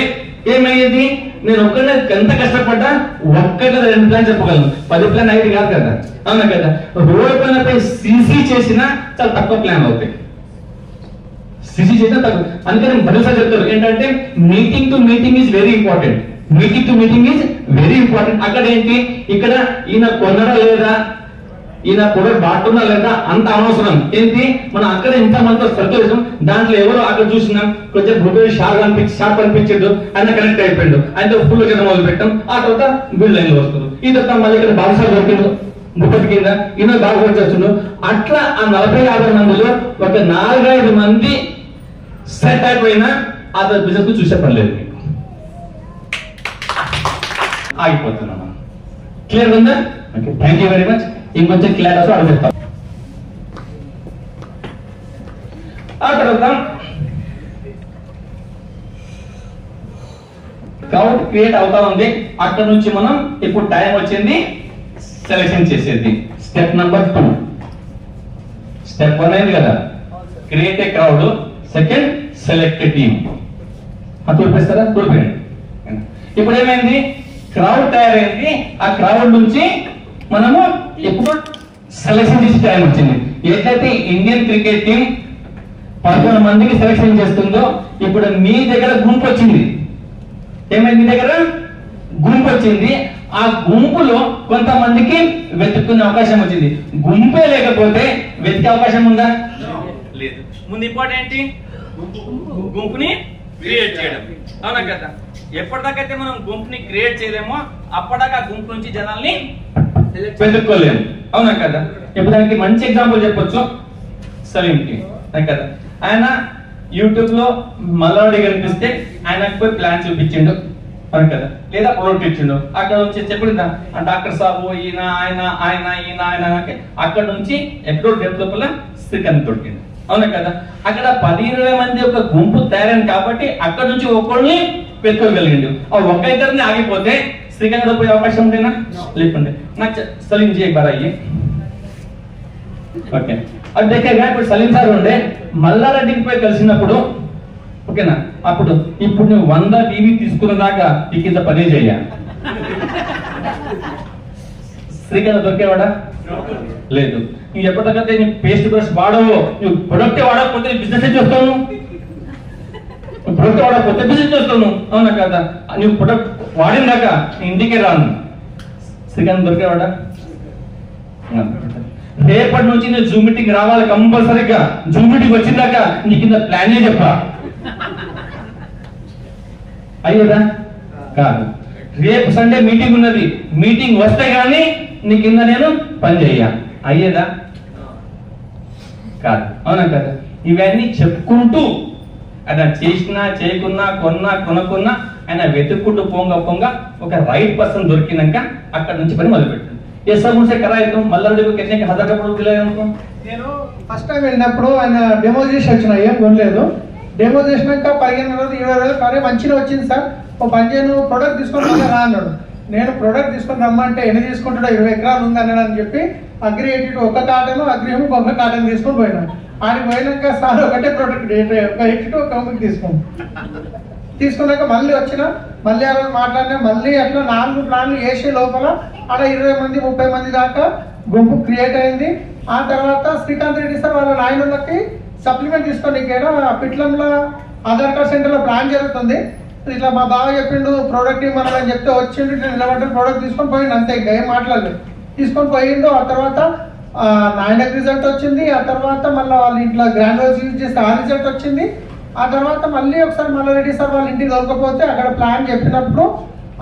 ఏమయ్యేది, నేను ఒక్కనే ఎంత కష్టపడ్డా ఒక్కటే 2 ప్లాన్ చెప్పగలను, 10 ప్లాన్ అయితే కాదు కదా. అవునా కదా. రోడ్ పైన సీసీ చేసినా చాలా తక్కువ ప్లాన్ అవుతాయి. సిసి చేసినా తక్కువ. అందుకని బదులుసారి చెప్తారు ఏంటంటే, meeting to meeting is very important. Meeting to meeting is very important. అక్కడ ఏంటి, ఇక్కడ ఈయన కొనడా లేదా, ఈయన ప్రొడక్ట్ బాగున్నా లేదా అంత అనవసరం. ఏంటి, మనం అక్కడ ఇంత మనతో సర్కిల్ చేసాం, దాంట్లో ఎవరో అక్కడ చూసినాం, కొంచెం బ్రూటల్ షార్ప్ అనిపించాడు, ఆయన కనెక్ట్ అయిపోయాడు, ఆయనతో ఫుల్ కింద మొదలు పెట్టాం. ఆ తర్వాత బిల్ లైన్ లో వస్తుంది. ఈ తర్వాత మళ్ళీ ఇక్కడ బాగా దొరికిండు 30 కింద, ఈయన బాగా వచ్చేస్తుండు. అట్లా ఆ 40-50 మందిలో ఒక 4-5 మంది సెట్ అయిపోయినా అదర్ బిజినెస్ చూసే పని లేదు మీకు, ఆగిపోతున్నాం. క్లియర్ ఉందా? Okay, thank you very much. ఇంకొంచెం క్లియర్ వస్తే అడుగుతాం. ఆ తర్వాత క్రౌడ్ క్రియేట్ అవుతా ఉంది. అక్కడ నుంచి మనం ఇప్పుడు టైం వచ్చింది సెలెక్షన్ చేసేది. Step number 2. స్టెప్ 1 అయింది కదా, create a crowd. Second, select a team. తోడిపేస్తారా? తోడిపోయండి. ఇప్పుడు ఏమైంది, క్రౌడ్ తయారైంది. ఆ క్రౌడ్ నుంచి మనము ఇప్పుడు సెలెక్షన్ చేసే టైం వచ్చింది. ఏదైతే ఇండియన్ క్రికెట్ టీం 11 మందికి సెలెక్షన్ చేస్తుందో, ఇప్పుడు మీ దగ్గర గుంపు వచ్చింది. ఏమైంది, మీ దగ్గర గుంపు వచ్చింది. ఆ గుంపులో కొంతమందికి వెతుక్కునే అవకాశం వచ్చింది. గుంపే లేకపోతే వెతికే అవకాశం ఉందా? లేదు. ముందు ఇంపార్టెంట్ ఏంటి, గుంపుని క్రియేట్ చేయడం. అవునా కదా? ఎప్పటిదాకైతే మనం గుంపుని క్రియేట్ చేయలేమో అప్పటిదాకా ఆ గుంపు నుంచి జనాల్ని వెతుక్కోలేము. అవునా కదా? ఇప్పుడు దానికి మంచి ఎగ్జాంపుల్ చెప్పొచ్చు, సలీంకి కదా. ఆయన యూట్యూబ్ లో మల్లాడి కనిపిస్తే ఆయనకు పోయి ప్లాన్ చూపించిండు, అవును కదా, లేదా ప్రొడక్ట్ ఇచ్చిండు. అక్కడ నుంచి చెప్పిందా డాక్టర్ సాబు ఈయన ఆయన ఆయన ఈయన ఆయన అక్కడ నుంచి ఎక్కడో డెప్ లోపల శ్రీకాంత్ దొరికింది. అవునా కదా? అక్కడ 10-20 మంది ఒక గుంపు తయారైంది కాబట్టి అక్కడ నుంచి ఒక్కడిని పెట్టుకోగలిగిండు. ఆ ఒక్క ఇద్దరిని ఆగిపోతే శ్రీకాంత్ పోయే అవకాశం ఉంటేనా? లేకుండే. నాకు సలీం జీ బారా అయ్యి ఓకే. అది దగ్గరగా ఇప్పుడు సలీం సార్ ఉండే మల్లారెడ్డికి పోయి కలిసినప్పుడు, ఓకేనా, అప్పుడు ఇప్పుడు నువ్వు 100 టీవీ తీసుకున్న దాకా నీకు ఇంత పని చెయ్య. శ్రీకాంత్ దొరికేవాడా? లేదు. నువ్వు ఎప్పటికైతే నీ పేస్ట్ బ్రష్ వాడవో, నువ్వు ప్రొడక్ట్ వాడకపోతే బిజినెస్ చేస్తావు, ప్రొడక్ట్ వాడకపోతే బిజినెస్ చేస్తావు. అవునా కదా? నువ్వు ప్రొడక్ట్ వాడినాక నీ ఇంటికే రాను. శ్రీకాంత్ దొరికేవాడా? రేపటి నుంచి నేను జూమ్ మీటింగ్ రావాలి కంపల్సరీగా. జూమ్ మీటింగ్ వచ్చిందాక నీ కింద ప్లాన్ చెప్పా అయ్యేదా? కాదు. రేపు సండే మీటింగ్ ఉన్నది, మీటింగ్ వస్తే గానీ నీ కింద నేను పని చెయ్యా. అయ్యేదా? కాదు. అవునా కదా? ఇవన్నీ చెప్పుకుంటూ ఆయన చేసినా చేయకున్నా కొన్నా కొనుక్కున్నా ఆయన వెతుక్కుంటూ పొంగ ఒక రైట్ పర్సన్ దొరికినాక అక్కడ నుంచి పని మొదలుపెట్టాడు. ये सब उनसे कराए तुम मल्लारेड्डी को कितने के 1000 का प्रोडक्ट दिलाए उनको? నేను ఫస్ట్ టైం వెళ్ళినప్పుడు ఆయన డెమో చేసి వచ్చిన, ఏం కొనలేదు. డెమో చేసినాక 15,000-20,000 కానీ మంచిగా వచ్చింది సార్. ఓ పని చేయను ప్రొడక్ట్ తీసుకొని రా అన్నాడు. నేను ప్రొడక్ట్ తీసుకొని రమ్మంటే ఎన్ని తీసుకుంటాడో 20 ఎకరాలు ఉంది అన్నాడు అని చెప్పి అగ్రి ఎయిటీ ఒక కాటన్ అగ్రి ఒక కాటన్ తీసుకొని పోయినా. ఆడికి పోయినాక సార్ ఒకటే ప్రొడక్ట్ ఒక ఎయిటీ ఒక కంపెనీ తీసుకున్నాక మళ్ళీ వచ్చిన, మళ్ళీ ఆ రోజు మాట్లాడినా, మళ్ళీ అట్లా 4 ప్లాన్లు వేసే లోపల అలా 20 మంది 30 మంది దాకా గుంపు క్రియేట్ అయింది. ఆ తర్వాత శ్రీకాంత్ రెడ్డి సార్ వాళ్ళ నాయనకి సప్లిమెంట్ తీసుకోండి, ఇక్కడ పిట్లంలో ఆధార్ కార్డ్ సెంటర్ లో ప్లాన్ జరుగుతుంది, ఇట్లా మా బావ చెప్పిండు ప్రోడక్ట్ ఇవ్వమని చెప్తే వచ్చిండు, ఇట్లా నిలబడ్డ ప్రోడక్ట్ తీసుకొని పోయిండు. అంతే, ఇంకా ఏం మాట్లాడలేదు. తీసుకొని పోయిండు. ఆ తర్వాత నాయనకు రిజల్ట్ వచ్చింది. ఆ తర్వాత మళ్ళీ వాళ్ళ ఇంట్లో గ్రాండ్స్ యూజ్ చేస్తే ఆ రిజల్ట్ వచ్చింది. ఆ తర్వాత మళ్ళీ ఒకసారి మల్లారెడ్డి సార్ వాళ్ళ ఇంటికి దొరకపోతే అక్కడ ప్లాన్ చెప్పినప్పుడు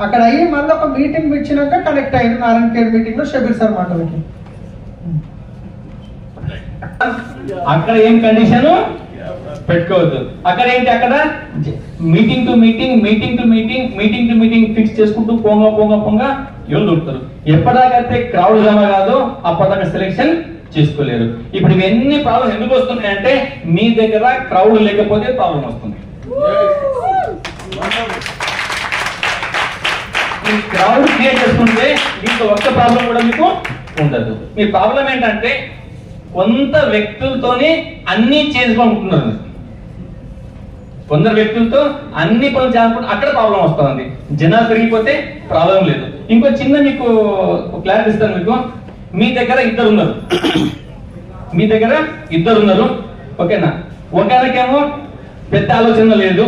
అక్కడ అయ్యి మళ్ళీ ఒక మీటింగ్ ఇచ్చినాక కనెక్ట్ అయ్యింది నారాయణ కేర్ మీటింగ్ లో షబీర్ సార్ మాటలకి. అక్కడ ఏం కండిషన్ పెట్టుకోవద్దు. అక్కడ ఏంటి, అక్కడ మీటింగ్ టు మీటింగ్ ఫిక్స్ చేసుకుంటూ పొంగ ఎవరు దొరుకుతారు. ఎప్పటిదాకైతే క్రౌడ్ జమ కాదో అప్పటిదాకా సెలెక్షన్ చేసుకోలేరు. ఇప్పుడు ఇవన్నీ ప్రాబ్లమ్స్ ఎందుకు వస్తున్నాయంటే మీ దగ్గర క్రౌడ్ లేకపోతే ప్రాబ్లం వస్తుంది. ఈ క్రౌడ్ క్రియేట్ చేసుకుంటే దీంతో ఒక్క ప్రాబ్లం కూడా మీకు ఉండదు. మీ ప్రాబ్లం ఏంటంటే కొంత వ్యక్తులతోనే అన్ని చేసుకోనుకుంటున్నారు. కొందరు వ్యక్తులతో అన్ని పనులు చేయాలనుకుంటే అక్కడ ప్రాబ్లం వస్తుంది. జనాలు పెరిగిపోతే ప్రాబ్లం లేదు. ఇంకో చిన్న మీకు క్లారిటీ ఇస్తాను. మీకు మీ దగ్గర ఇద్దరు ఉన్నారు, ఓకేనా. ఒకరికేమో పెద్ద ఆలోచన లేదు,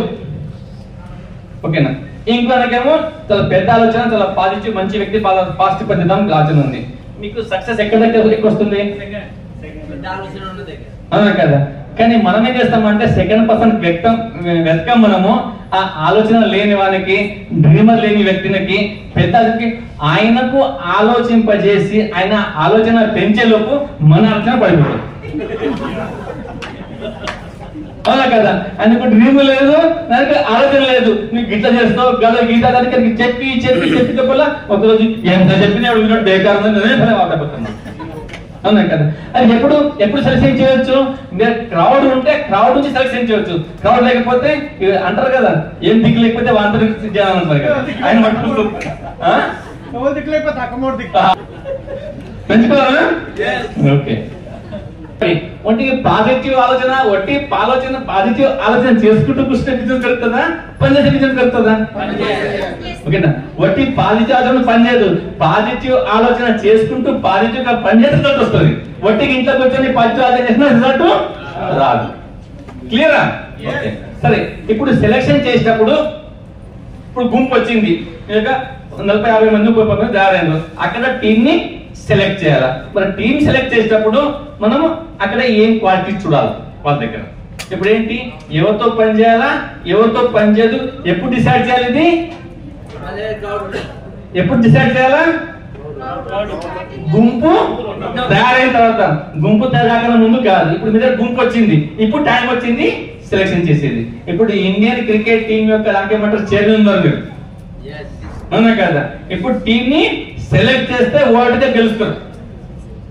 ఓకేనా. ఇంకొకరికేమో చాలా పెద్ద ఆలోచన, చాలా పాజిటివ్ మంచి వ్యక్తి, పాజిటివ్ పద్ధతి ఆలోచన ఉంది. మీకు సక్సెస్ ఎక్కడ ఎక్కువ వస్తుంది? అవునా కదా? కానీ మనం ఏం చేస్తామంటే సెకండ్ పర్సన్ వెతకం. మనము ఆ ఆలోచన లేని వానికి, డ్రీమర్ లేని వ్యక్తికి, పెద్ద ఆయనకు ఆలోచింపజేసి ఆయన ఆలోచన పెంచేలోపు మన ఆలోచన పడిపోతుంది. అవునా కదా? అందుకు డ్రీమ్ లేదు, దానికి ఆలోచన లేదు. నీకు ఇట్లా చేస్తావు గల గీత దానికి చెప్పి చెప్పి చెప్పి చెప్పాల ఒకరోజు ఎంత చెప్పినా విన్నట్టు బేకారం వాడబోతున్నాను. అవునా కదా? అది ఎప్పుడు సెలెక్షన్ చేయొచ్చు? మీరు క్రౌడ్ ఉంటే క్రౌడ్ నుంచి సెలెక్షన్ చేయొచ్చు. క్రౌడ్ లేకపోతే అంటారు కదా, ఏం దిక్కు లేకపోతే వాంతరు చేయాలంటారు కదా, ఆయన మట్టుకుంటూ పెంచుకోవాలా? ఓకే. ఒంటికి పాజిటివ్ ఆలోచన పాజిటివ్ ఆలోచన చేసుకుంటూ కృష్ణ బిజినెస్ కలుగుతుందా? పనిచేసే బిజినెస్ కలుగుతుందా? ఓకేనా? ఒట్టి పాజిటివ్ ఆలోచన పనిచేయదు. పాజిటివ్ ఆలోచన చేసుకుంటూ పాజిటివ్ గా పనిచేసే రిజల్ట్ వస్తుంది. ఒట్టికి ఇంట్లో కూర్చొని పాజిటివ్ ఆలోచన చేసిన రిజల్ట్ రాదు. క్లియరా? ఓకే. సరే, ఇప్పుడు సెలెక్షన్ చేసినప్పుడు ఇప్పుడు గుంపు వచ్చింది, 40-50 మంది తయారైన అక్కడ టీమ్ ని సెలెక్ట్ చేయాలా? మరి టీమ్ సెలెక్ట్ చేసేటప్పుడు మనము అక్కడ ఏం క్వాలిటీ చూడాలి వాళ్ళ దగ్గర? ఇప్పుడు ఏంటి, ఎవరితో పని చేయాలా, ఎవరితో పని చేయదు, ఎప్పుడు డిసైడ్ చేయాలి? ఇది ఎప్పుడు డిసైడ్ చేయాలా? గుంపు తయారైన తర్వాత. గుంపు తయారు ముందు కాదు. ఇప్పుడు మీ దగ్గర గుంపు వచ్చింది, ఇప్పుడు టైం వచ్చింది సెలెక్షన్ చేసేది. ఇప్పుడు ఇండియన్ క్రికెట్ టీం యొక్క నాకేమంటారు, చైర్మన్ ఉన్నారు మీరు, అవునా కదా? ఇప్పుడు టీం ని సెలెక్ట్ చేస్తే ఓడితే గెలుస్తారు,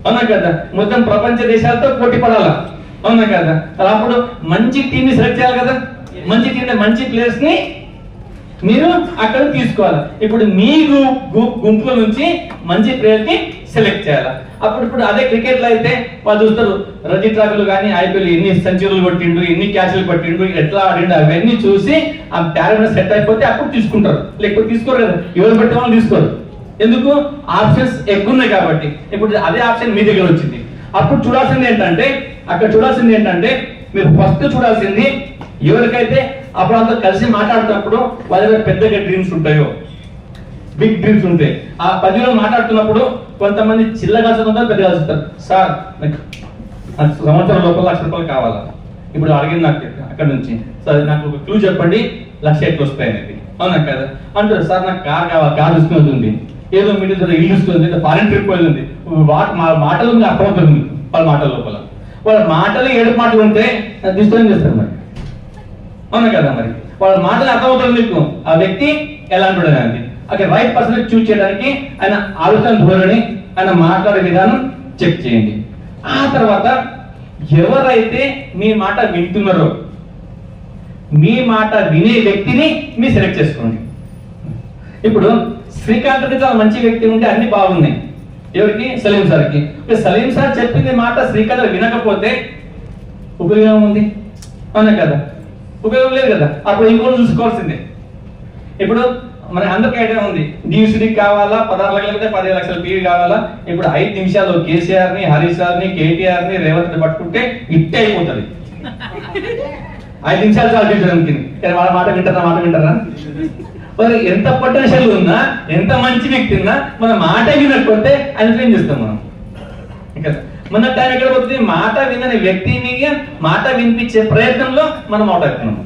అవునా కదా? మొత్తం ప్రపంచ దేశాలతో పోటీ పడాలా, అవునా కదా? అప్పుడు మంచి టీం ని సెలెక్ట్ చేయాలి కదా. మంచి టీం, మంచి ప్లేయర్స్ ని మీరు అక్కడ తీసుకోవాలి. ఇప్పుడు మీ గుంపుల నుంచి మంచి ప్లేయర్ ని సెలెక్ట్ చేయాలి. ఇప్పుడు అదే క్రికెట్ లో అయితే వాళ్ళు చూస్తారు, రంజీ ట్రాఫీలు కానీ ఐపీఎల్ ఎన్ని సెంచరీలు కొట్టిండు, ఎన్ని క్యాచ్లు కొట్టిండు, ఎట్లా ఆడిండు, అవన్నీ చూసి ఆ టాలెంట్ సెట్ అయిపోతే అప్పుడు తీసుకుంటారు. లేకపోతే తీసుకోరు కదా, ఎవరు బట్టి వాళ్ళు తీసుకోరు. ఎందుకు? ఆప్షన్స్ ఎక్కువ ఉన్నాయి కాబట్టి. ఇప్పుడు అదే ఆప్షన్ మీ దగ్గర వచ్చింది. అప్పుడు చూడాల్సింది ఏంటంటే మీరు ఫస్ట్ చూడాల్సింది ఎవరికైతే అప్పుడు అంతా కలిసి మాట్లాడుతున్నప్పుడు వాళ్ళ దగ్గర పెద్దగా డ్రీమ్స్ ఉంటాయో, బిగ్ డ్రీమ్స్ ఉంటాయి. ఆ 10 రోజులు మాట్లాడుతున్నప్పుడు కొంతమంది చిల్లగా చదువుతారు, పెద్దగా చదువుతారు. సార్ నాకు సంవత్సరం లోపల ₹1,00,000 కావాలా? ఇప్పుడు అడిగింది నాకు అక్కడ నుంచి, సార్ నాకు ఒక క్లూ చెప్పండి, ₹1,00,000 ఎట్లా వస్తాయి అనేది, అవునా కదా? అంటారు, సార్ నాకు కార్ కావాలి, కార్ తీసుకుని ఏదో మీరు ఇల్లు తీసుకుంది, ఫారెన్ ట్రిప్ వెళ్ళింది, మాటలు అర్థమవుతుంది. వాళ్ళ మాటల లోపల వాళ్ళ మాటలు 7 మాటలు ఉంటే తీసుకొని చేస్తారు మరి, అవునా కదా? మరి వాళ్ళ మాటలు అర్థమవుతుంది మీకు, ఆ వ్యక్తి ఎలాంటి అనేది. అక్కడ రైట్ పర్సన్ చూస్ చేయడానికి ఆయన ఆలోచన ధోరణి, ఆయన మాట్లాడే విధానం చెక్ చేయండి. ఆ తర్వాత ఎవరైతే మీ మాట వింటున్నారో, మీ మాట వినే వ్యక్తిని మీరు సెలెక్ట్ చేసుకోండి. ఇప్పుడు శ్రీకాంత్ రెడ్డి చాలా మంచి వ్యక్తి ఉంటే అన్ని బాగున్నాయి. ఎవరికి? సలీం సార్కి. సలీం సార్ చెప్పింది మాట శ్రీకాంత్ వినకపోతే ఉపయోగం ఉంది, అవునా కదా? ఉపయోగం లేదు కదా. అప్పుడు ఇంకోటి చూసుకోవాల్సిందే. ఇప్పుడు మన అందరికీ ఐడియా ఉంది, డివిసిడి కావాలా, 16 లక్షలు 15 లక్షల పీవీ కావాలా. ఇప్పుడు 5 నిమిషాలు కేసీఆర్ ని, హరీష్ సార్ ని, కేటీఆర్ ని, రేవంత్ ని పట్టుకుంటే ఇట్టే అయిపోతుంది. 5 నిమిషాలు చాలు చేయడానికి. వాళ్ళ మాట వింటారా? మరి ఎంత పొటెన్షియల్ ఉన్నా, ఎంత మంచి వ్యక్తి ఉన్నా మన మాట వినకపోతే ఆయన ఏం చేస్తాం మనం? మన టైం ఎక్కడ పోతుంది? మాట వినని వ్యక్తిని మాట వినిపించే ప్రయత్నంలో మనం అవుట్ అవుతున్నాం.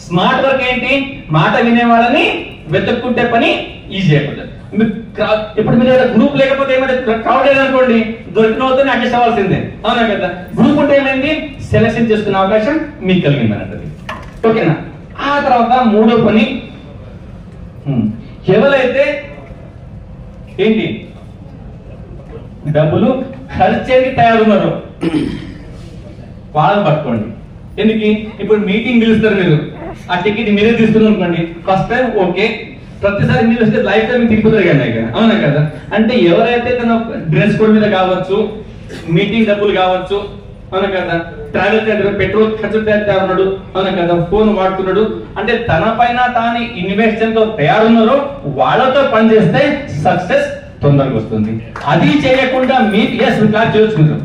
స్మార్ట్ వర్క్ ఏంటి? మాట వినేవాళ్ళని వెతుక్కుంటే పని ఈజీ అయిపోతుంది. ఇప్పుడు మీరు గ్రూప్ లేకపోతే ఏమైతే క్రౌడ్ లేదనుకోండి, దొరికిన అవుతుంది అడ్జస్ట్ అవ్వాల్సిందే, అవునా కదా? గ్రూప్ ఉంటే ఏమైంది? సెలెక్షన్ చేసుకునే అవకాశం మీకు కలిగింది అన్నది. ఓకేనా? ఆ తర్వాత 3వ పని, ఎవరైతే ఏంటి డబ్బులు ఖర్చు చేయడానికి తయారున్నారో వాళ్ళని పట్టుకోండి. ఎందుకు? ఇప్పుడు మీటింగ్ పిలుస్తారు, మీరు ఆ టికెట్ మీరే తీసుకున్నారు అనుకోండి, ఫస్ట్ టైం ఓకే, ప్రతిసారి మీరు వస్తే లైఫ్ టైం తిరిగిపోతారు కదా, అవునా కదా? అంటే ఎవరైతే తన డ్రెస్ కోడ్ మీద కావచ్చు, మీటింగ్ డబ్బులు కావచ్చు, అవునా కదా, ట్రావెల్ పెట్రోల్ ఖర్చు తయారున్నాడు, అవునా కదా, ఫోన్ వాడుతున్నాడు, అంటే తన పైన తాను ఇన్వెస్ట్మెంట్ తో తయారున్నారో వాళ్ళతో పనిచేస్తే సక్సెస్ తొందరగా వస్తుంది. అది చేయకుండా మీకు క్లాస్ చేసుకుంటారు.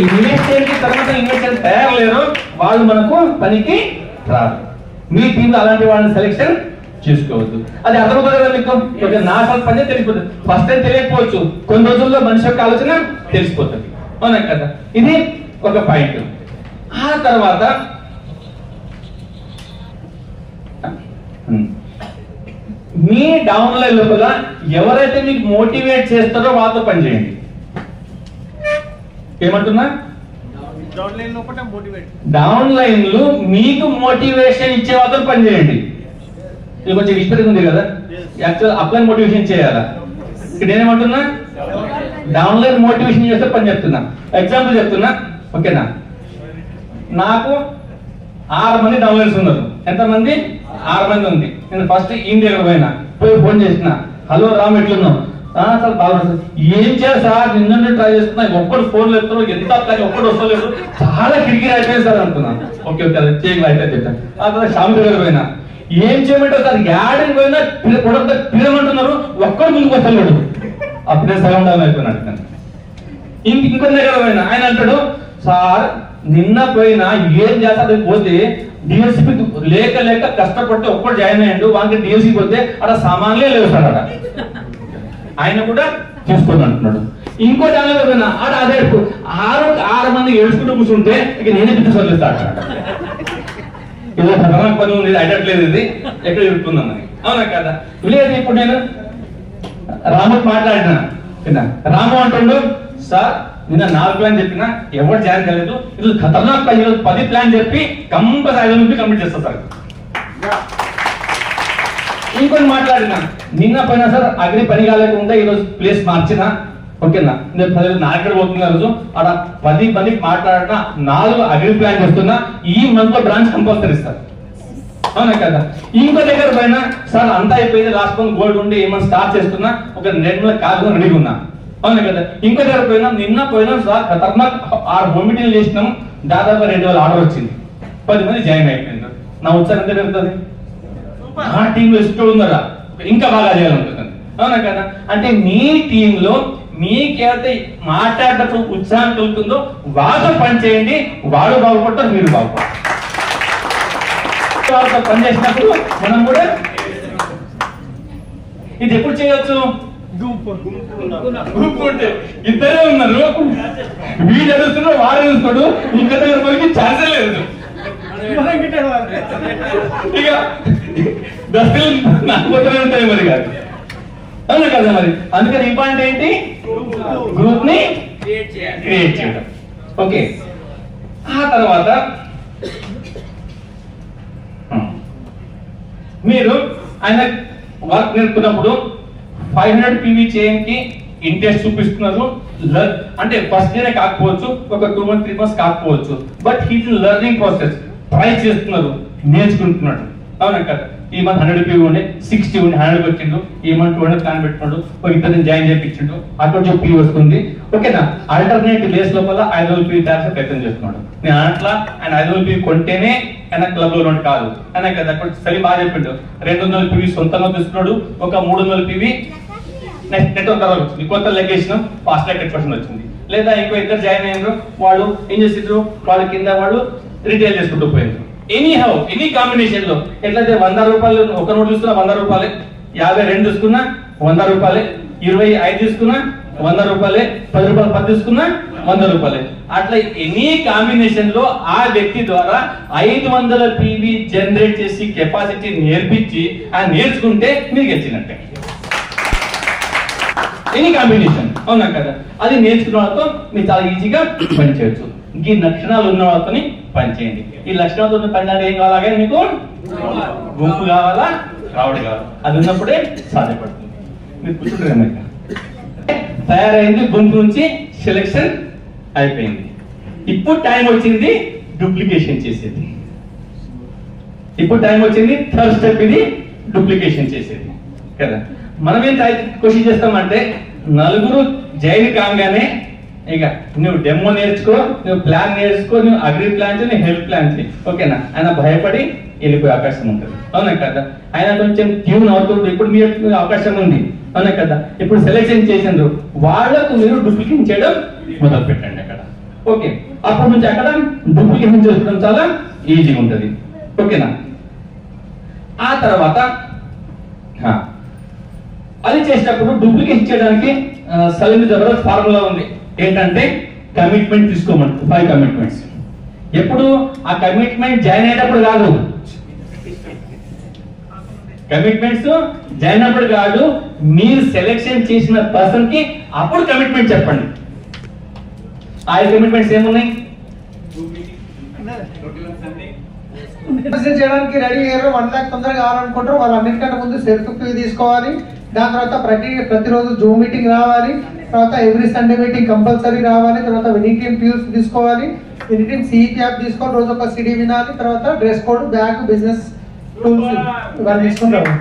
ఇన్వెస్ట్మెంట్ తర్వాత ఇన్వెస్ట్మెంట్ తయారు లేరు, వాళ్ళు మనకు పనికి రాదు. మీ టీంలో అలాంటి వాళ్ళని సెలెక్షన్ చేసుకోవద్దు. అది అర్థమవుతుంది కదా మీకు? నా అసలు పని తెలిసిపోతుంది. ఫస్ట్ టైం తెలియకపోవచ్చు, కొన్ని రోజుల్లో మనిషి యొక్క ఆలోచన తెలిసిపోతుంది, అవునా కదా? ఇది ఒక పాయింట్. ఆ తర్వాత మీ డౌన్ లైన్ లోపల ఎవరైతే మీకు మోటివేట్ చేస్తారో వాళ్ళతో పనిచేయండి. ఏమంటున్నా? డౌన్లైన్ ఒకటే మోటివేట్. డౌన్ లైన్లు మీకు మోటివేషన్ ఇచ్చే వాళ్ళతో పని చేయండి. ఇది కొంచెం విస్తృతి ఉంది కదా, యాక్చువల్ అప్లైన్ మోటివేషన్ చేయాలా? ఇక్కడ ఏమంటున్నా? డౌన్ లైన్ మోటివేషన్ చేస్తే పని చెప్తున్నా. ఎగ్జాంపుల్ చెప్తున్నా, ఓకేనా? నాకు 6 మంది డౌన్ లైన్స్ ఉన్నారు. ఎంతమంది? 6 మంది ఉంది. నేను ఫస్ట్ ఈయన దగ్గర పోయి ఫోన్ చేసిన, హలో రామ్ ఎట్లున్నావు? సార్ బాగుంది సార్. ఏం చేయాలి సార్, నిన్న ట్రై చేస్తున్నా, ఒక్కడు ఫోన్ లేదు, ఎంత కానీ ఒక్కడు వస్తలేదు, చాలా కిరికిరి అయిపోయింది సార్ అంటున్నాను. ఓకే ఓకే అది చేయగల అయితే చెప్తాను. ఆ తర్వాత శ్యామ్ దగ్గర పోయినా, ఏం చేయమంటారు సార్, యాడికి పోయినా ప్రొడక్ట్ పిలమంటున్నారు, ఒక్కడు ముందుకు వస్తలేడు. అప్పుడే సగం డౌన్ అయిపోయినాడు. ఇంకో దగ్గర పోయినా ఆయన అంటాడు, సార్ నిన్న పోయినా ఏం చేస్తాడు, పోతే డిఎస్పీ లేక లేక కష్టపడితే ఒక్కడు జాయిన్ అయ్యాడు, వానికి డిఎస్సీ పోతే అక్కడ సామాన్లే లేవు సార్ అక్కడ. ఆయన కూడా తీసుకొని అంటున్నాడు. ఇంకో ఛానల్ పోయినా ఆడ అదే 6 మంది ఏడుచుకుంటూ కూర్చుంటే ఇక నేనే పిచ్చి వదిలేస్తాడు. ఏదో ఖతర్నాక్ పని ఉంది, అడట్లేదు, ఇది ఎక్కడ ఇరుక్కుందామని. అవునా కదా? లేదు ఇప్పుడు నేను రాముకి మాట్లాడినా, రాము అంటుండు, సార్ నిన్న 4 ప్లాన్ చెప్పినా ఎవరు జాయిన్ కాలేదు, ఇది ఖతర్నాక్ పని, 10 ప్లాన్ చెప్పి కంపల్సరీ 5 కంప్లీట్ చేస్తా సార్. ఇంకొని మాట్లాడినా, నిన్న పైన సార్ అగ్రి పని కాలేకుండా ఈరోజు ప్లేస్ మార్చినా, ఓకేనా? నేను ప్రజలు నా ఎక్కడ పోతున్న రోజు అక్కడ 10 మందికి మాట్లాడినా 4 అగ్రి ప్లాన్ చేస్తున్నా, ఈ మంత్ లో బ్రాంచ్ కంపల్సరీ ఇస్తారు. అవునా కదా? ఇంకో దగ్గర పైన సార్ అంతా అయిపోయింది, లాస్ట్ మంత్ గోల్డ్ ఉండి ఏమన్నా స్టార్ట్ చేస్తున్నా, ఒక 2 నెలల కాదు రెడీగా ఉన్నా. అవునా కదా? ఇంకో దగ్గర పోయినా, నిన్న పోయినా సార్ ఖతర్నాక్ 6 హోమ్ మీటింగ్లు చేసినాం, దాదాపు 2,000 ఆర్డర్ వచ్చింది, 10 మంది జాయిన్ అయిపోయింది. నా ఉత్సాహం ఎంత పెరుగుతుంది? ఆ టీంలో ఇష్టం ఉన్నారా, ఇంకా బాగా చేయాలనుకుంటుంది. అవునా కదా? అంటే మీ టీంలో మీకైతే మాట్లాడేటప్పుడు ఉత్సాహం కలుగుతుందో వాళ్ళతో పని చేయండి, వాడు బాగుపడతారు, మీరు బాగుపడతారు. వాళ్ళతో పని చేసినప్పుడు మనం కూడా ఇది ఎప్పుడు చేయొచ్చు? గుంపు ఉంటే ఇద్దరే ఉన్నారు, వీడు ఎదుగుతున్నాడు, వాడు ఎదుగుతాడు, ఇంకా దగ్గర మనకి ఛాన్సే లేదు. ఇక దశలు నాకు పోతూనే ఉంటాయి మరి కాదు. అవునా కదా? మరి అందుకని ఇంపార్టెంట్ ఏంటి? గ్రూప్ ని క్రియేట్ చేయడం. ఓకే, ఆ తర్వాత మీరు ఆయన వర్క్ నేర్పుకున్నప్పుడు 500 PV చేయడానికి ఇంట్రెస్ట్ చూపిస్తున్నారు. అంటే ఫస్ట్ డేనే కాకపోవచ్చు, ఒక 2 months 3 months కాకపోవచ్చు, but he is learning process. Try చేస్తున్నారు, నేర్చుకుంటున్నాడు. అవునా కదా? ఈ మంత్ 100 PV ఉండే 60 ఉండి 100 వచ్చిండు, ఈ మంత్ 200 ప్లాన్ పెట్టుకున్నాడు, ఒక ఇద్దరిని జాయిన్ చేయించిండు, అక్కడ PV వస్తుంది. ఓకేనా? ఆల్టర్నేట్ బేస్ లోపల 500 PV తయారు ప్రయత్నం చేస్తున్నాడు. నేను అట్లా ఆయన 500 PV కొంటేనే ఆయన క్లబ్ లో కాదు. ఆయన కదా సరి బాగా చెప్పిండు, 200 PV సొంతంగా తీసుకున్నాడు, ఒక 300 PV నెట్ వచ్చింది, కొత్త లెగేషన్ ఫాస్ట్ ట్రాక్ కన్వర్షన్ వచ్చింది. లేదా ఇంకో ఇద్దరు జాయిన్ అయ్యారు, వాళ్ళు ఏం చేసిండ్రు, వాళ్ళ కింద వాళ్ళు రిటైల్ చేసుకుంటూ పోయిండ్రు. ఎనీ హౌ ఎనీ కాంబినేషన్ లో ఎట్లయితే 100 రూపాయలు ఒక నోట్ తీసుకున్నా 100 రూపాయలే, 52 తీసుకున్నా 100 రూపాయలే, 25 తీసుకున్నా 100 రూపాయలే, 10 రూపాయలు 10 తీసుకున్నా 100 రూపాయలే. అట్లా ఎనీ కాంబినేషన్ లో ఆ వ్యక్తి ద్వారా 500 PV జనరేట్ చేసి కెపాసిటీ నేర్పించి ఆయన నేర్చుకుంటే మీరు గెలిచినట్టే. Any combination. అవునా కదా? అది నేర్చుకున్న వాళ్ళతో మీరు చాలా ఈజీగా పని చేయొచ్చు. ఈ లక్షణాలు ఉన్న వాళ్ళతో పని చేయండి. ఈ లక్షణాలతో పని అంటే ఏం కావాలా? మీకు గుంపు కావాలా, రావడం కావాలి. అది ఉన్నప్పుడే సాధ్యపడుతుంది. మీరు కూర్చుంటారు, తయారైంది, గుంపు నుంచి సెలెక్షన్ అయిపోయింది. ఇప్పుడు టైం వచ్చింది డూప్లికేషన్ చేసేది. ఇప్పుడు టైం వచ్చింది థర్డ్ స్టెప్, ఇది డూప్లికేషన్ చేసేది కదా. మనం ఏం క్వశ్చన్ చేస్తామంటే, నలుగురు జాయిన్ కాగానే ఇక నువ్వు డెమో నేర్చుకో, నువ్వు ప్లాన్ నేర్చుకో, నువ్వు అగ్రి ప్లాన్ చేయి, నువ్వు హెల్ప్ ప్లాన్ చేయి. ఓకేనా? ఆయన భయపడి వెళ్ళిపోయే అవకాశం ఉంటుంది. అవునా కదా? ఆయన కొంచెం ట్యూన్ అవుతుంది. ఇప్పుడు మీరు అవకాశం ఉంది. అవునా కదా? ఇప్పుడు సెలెక్షన్ చేసిండ్రు, వాళ్లకు మీరు డూప్లికేషన్ చేయడం మొదలు పెట్టండి అక్కడ. ఓకే, అప్పటి నుంచి అక్కడ డూప్లికేషన్ చేసుకోవడం చాలా ఈజీగా ఉంటుంది. ఓకేనా? ఆ తర్వాత అది చేసేటప్పుడు డూప్లికేషన్ చేయడానికి సలీం జబర్దస్త్ ఫార్ములా ఉంది. ఏంటంటే కమిట్మెంట్ తీసుకోమంట, 5 కమిట్మెంట్స్. ఎప్పుడు ఆ కమిట్మెంట్ జాయిన్ అయ్యేటప్పుడు కాదు, కమిట్మెంట్స్ జాయిన్ అప్పుడు కాదు, మీరు సెలెక్షన్ చేసిన పర్సన్ కి అప్పుడు కమిట్మెంట్ చెప్పండి. ఆ కమిట్మెంట్స్ ఏమున్నాయి? చేయడానికి రెడీ అయ్యారు. 1 lakh తొందరగా కావాలనుకుంటారు. వాళ్ళు అన్నిటికంటే ముందు సెల్ఫ్ తీసుకోవాలి. దాని తర్వాత ప్రతిరోజు జూమ్ మీటింగ్ రావాలి. తర్వాత ఎవ్రీ సండే మీటింగ్ కంపల్సరీ రావాలి. తర్వాత వినీ టీమ్ ట్యూల్స్ తీసుకోవాలి. వినీ టీమ్ సిఈపి యాప్ తీసుకోవాలి. రోజు ఒక సిడి వినాలి. తర్వాత dress code, bag, business tools ఇవన్నీ తీసుకుంటారు.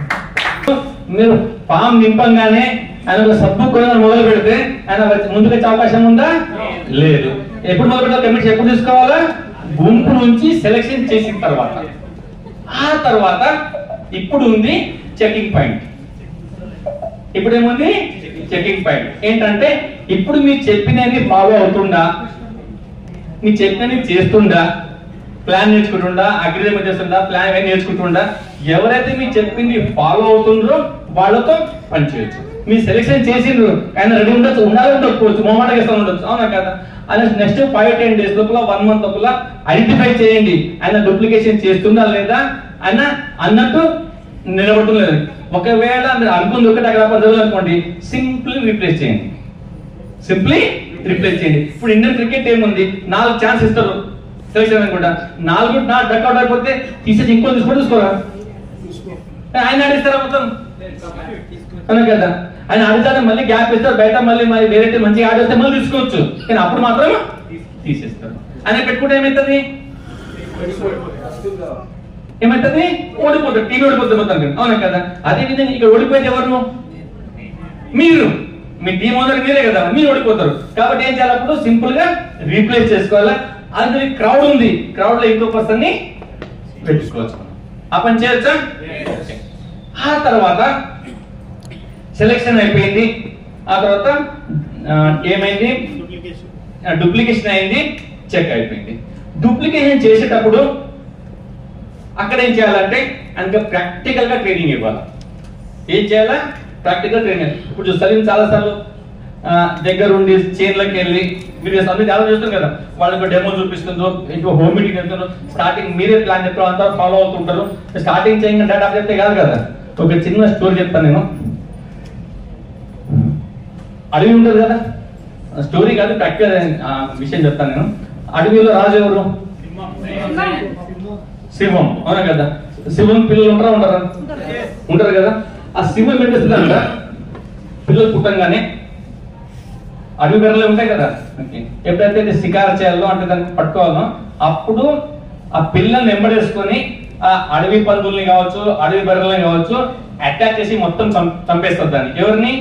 మీరు ఫామ్ నింపంగానే ఆయన ఒక సబ్బు కూడా మొదలు పెడితే ఆయన ముందుకు వచ్చే అవకాశం ఉందా? లేదు. ఎప్పుడు మొదలు పెట్టాలి? కమిటీ ఎప్పుడు తీసుకోవాలా? గుంపు నుంచి సెలెక్షన్ చేసిన తర్వాత. ఆ తర్వాత ఇప్పుడు ఉంది చెకింగ్ పాయింట్. ఇప్పుడు ఏముంది? Checking point. ఏంటంటే ఇప్పుడు మీరు చెప్పినవి ఫాలో అవుతుండా, మీరు చెప్పినవి చేస్తుండా, ప్లాన్ నేర్చుకుంటుండా, అగ్రిమెంట్ చేస్తుండా, ప్లాన్ ఏమైనా నేర్చుకుంటుండా. ఎవరైతే మీరు చెప్పింది ఫాలో అవుతుండ్రో వాళ్ళతో పనిచేయచ్చు. మీరు సెలెక్షన్ చేసిండ్రు, ఆయన రెడీ ఉండొచ్చు, ఉండాలి ఉండకపోవచ్చు, మొహమాట చేస్తూ ఉండొచ్చు, అవునా కదా? ఆయన నెక్స్ట్ 5-10 days లోపల 1 month లోపల ఐడెంటిఫై చేయండి ఆయన డూప్లికేషన్ చేస్తుందా లేదా, ఆయన అన్నట్టు నిలబడుతులేదు. ఒకవేళ మీరు అనుకుంది ఒకటి అక్కడ అనుకోండి, సింప్లీ రీప్లేస్ చేయండి. సింప్లీ రీప్లేస్ చేయండి. ఇప్పుడు ఇండియన్ క్రికెట్ ఏముంది, 4 ఛాన్స్ ఇస్తారు సెలెక్షన్ అనుకుంటా. 4 డక్అవుట్ అయిపోతే తీసేసి ఇంకో తీసుకోరా? ఆయన ఆడిస్తారా మొత్తం? అవునా కదా? ఆయన ఆడితే మళ్ళీ గ్యాప్ ఇస్తారు, బయట మళ్ళీ వేరే మంచిగా ఆడిస్తే మళ్ళీ తీసుకోవచ్చు, కానీ అప్పుడు మాత్రం తీసేస్తారు. ఆయన పెట్టుకుంటే ఏమవుతుంది? ఓడిపోతారు, టీవీ ఓడిపోతుంది మొత్తం. అవునా కదా? అదే విధంగా ఇక్కడ ఓడిపోయేది ఎవరు? మీరు. మీ టీం ఓనర్ మీరే కదా, మీరు ఓడిపోతారు. కాబట్టి ఏం చేయాలి? అప్పుడు సింపుల్ గా రీప్లేస్ చేసుకోవాలి. అందులో క్రౌడ్ ఉంది, క్రౌడ్ లో ఇంకో పర్సన్ ని పెట్టుకోవచ్చు. ఆ పని చేయొచ్చా? ఆ తర్వాత సెలెక్షన్ అయిపోయింది. ఆ తర్వాత ఏమైంది? డూప్లికేషన్ అయింది, చెక్ అయిపోయింది. డూప్లికేషన్ చేసేటప్పుడు అక్కడ ఏం చేయాలంటే అందుకే ప్రాక్టికల్ గా ట్రైనింగ్ ఇవ్వాలి. ఏం చేయాలా? Practical training. ఇప్పుడు సలీం చాలా సార్లు దగ్గర ఉండి చైర్లోకి వెళ్ళి మీరు అందరూ చాలా చూస్తారు కదా, వాళ్ళకి డెమో చూపిస్తుందో, ఇంకో హోమ్ మీటింగ్ చెప్తుందో, స్టార్టింగ్ మీరే ప్లాన్ చెప్తారు, అంతా ఫాలో అవుతుంటారు. స్టార్టింగ్ చేయగా డేటా చెప్తే కాదు కదా. ఒక చిన్న స్టోరీ చెప్తాను నేను. అడవి ఉంటుంది కదా, స్టోరీ కాదు ప్రాక్టికల్ విషయం చెప్తాను నేను. అడవిలో రాజు ఎవరు? సింహం. అవునా కదా? సింహం పిల్లలు ఉంటారా? ఉంటారు కదా. ఆ సింహం ఏం చేస్తుందంట, పిల్లలు పుట్టంగానే అడవి బెర్రలు ఉంటాయి కదా, ఎప్పుడైతే షికారు చేయాలో అంటే దాన్ని పట్టుకోవాలో అప్పుడు ఆ పిల్లల్ని వెంబడేసుకొని ఆ అడవి పందుల్ని కావచ్చు, అడవి బెర్రలని కావచ్చు అటాక్ చేసి మొత్తం చంపేస్తారు దాన్ని. ఎవరిని?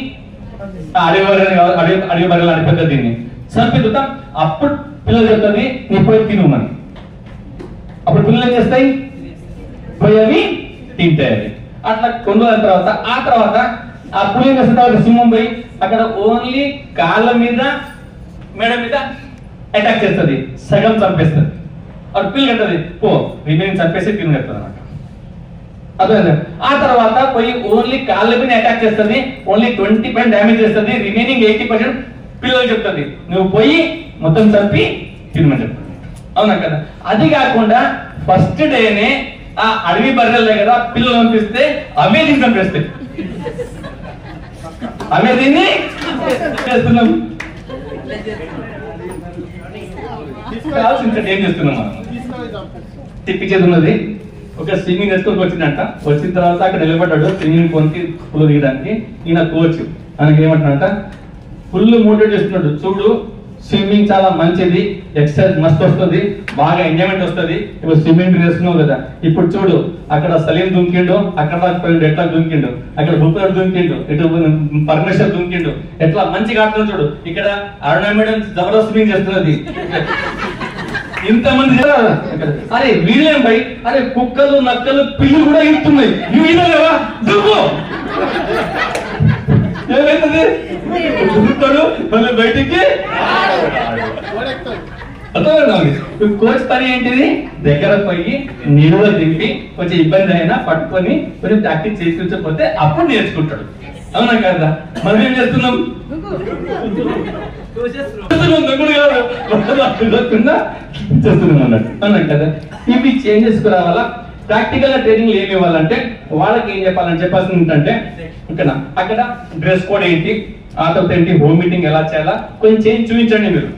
అడవి బెర్రని కావచ్చు, అడవి బెర్రలు అనిపెద్ద దీన్ని చంపిద్దాం. అప్పుడు పిల్లలు చెప్తుంది నీ పోయి తినుమని. అప్పుడు పిల్లలు ఏం చేస్తాయి? పోయి అవి తింటాయి. అట్లా కొన్ని రోజుల తర్వాత ఆ తర్వాత ఆ పులి ఏం చేసిన తర్వాత సింహం పోయి అక్కడ ఓన్లీ కాళ్ళ మీద, మెడ మీద అటాక్ చేస్తుంది, సగం చంపేస్తుంది. అప్పుడు పిల్లి కట్టది, పో రిమైనింగ్ చంపేసి పిల్లి కట్టదు అన్నమాట. అదే ఆ తర్వాత పోయి ఓన్లీ కాళ్ళ మీద అటాక్ చేస్తుంది, ఓన్లీ 20% డ్యామేజ్ చేస్తుంది, రిమైనింగ్ 80% పిల్లలు చెప్తుంది నువ్వు పోయి మొత్తం చంపి తినమని చెప్తుంది. అవునా కదా? అది కాకుండా ఫస్ట్ డేనే ఆ అడవి బర్రెలే కదా పిల్లలు పంపిస్తే అవే దీన్ని చంపేస్తాయి. అవే దీన్ని చేస్తున్నాం. ఏం చేస్తున్నాం మనం? తిప్పించేది. ఒక స్విమ్మింగ్ నేర్చుకొని వచ్చిందంట. వచ్చిన తర్వాత అక్కడ నిలబడ్డాడు స్విమ్మింగ్ పొంది పులు దిగడానికి. ఈయన కోచ్ ఆయనకి ఏమంటున్నాడంట, ఫుల్ మోటివేట్ చేస్తున్నాడు, చూడు స్విమ్మింగ్ చాలా మంచిది, ఎక్సర్సైజ్ మస్తు వస్తుంది, బాగా ఎంజాయ్మెంట్ వస్తుంది. ఇప్పుడు స్విమ్మింగ్ నేర్చుకున్నావు కదా, ఇప్పుడు చూడు అక్కడ సలీం దుంకిండు, అక్కడ ఎట్లా దుంకిండు, అక్కడ భూపేడు దుంకిండు, ఇటు పరమేశ్వర్ దుంకిండు, ఎట్లా మంచిగా ఆడుతున్నాడు చూడు, ఇక్కడ అరుణ మేడం జబర్దస్త్ స్విమ్మింగ్ చేస్తున్నది. ఇంతమంది అరే వీళ్ళేం బై, అరే కుక్కలు నక్కలు పిల్లు కూడా ఇస్తున్నాయి, నువ్వు ఈనలేవా దుబ్బు. ఏమైతుంది? దుబ్బుతాడు మళ్ళీ బయటికి. కోచ్ పని ఏంటిది? దగ్గర పోయి నిలువ దింపి కొంచెం ఇబ్బంది అయినా పట్టుకొని కొంచెం ప్రాక్టీస్ చేసుకుంటే అప్పుడు నేర్చుకుంటాడు. అవునా కదా? మనం ఏం చేస్తున్నాం? చేస్తున్నాం అన్నట్టు. అవునా కదా? ఇవి చేంజెస్ రావాలా. ప్రాక్టికల్ గా ట్రైనింగ్ ఏమి ఇవ్వాలంటే వాళ్ళకి ఏం చెప్పాలని చెప్పాల్సింది ఏంటంటే ఇక్కడ అక్కడ డ్రెస్ కోడ్ ఏంటి, ఆ తర్వాత ఏంటి, హోమ్ మీటింగ్ ఎలా చేయాలా కొంచెం చేంజ్ చూపించండి మీరు.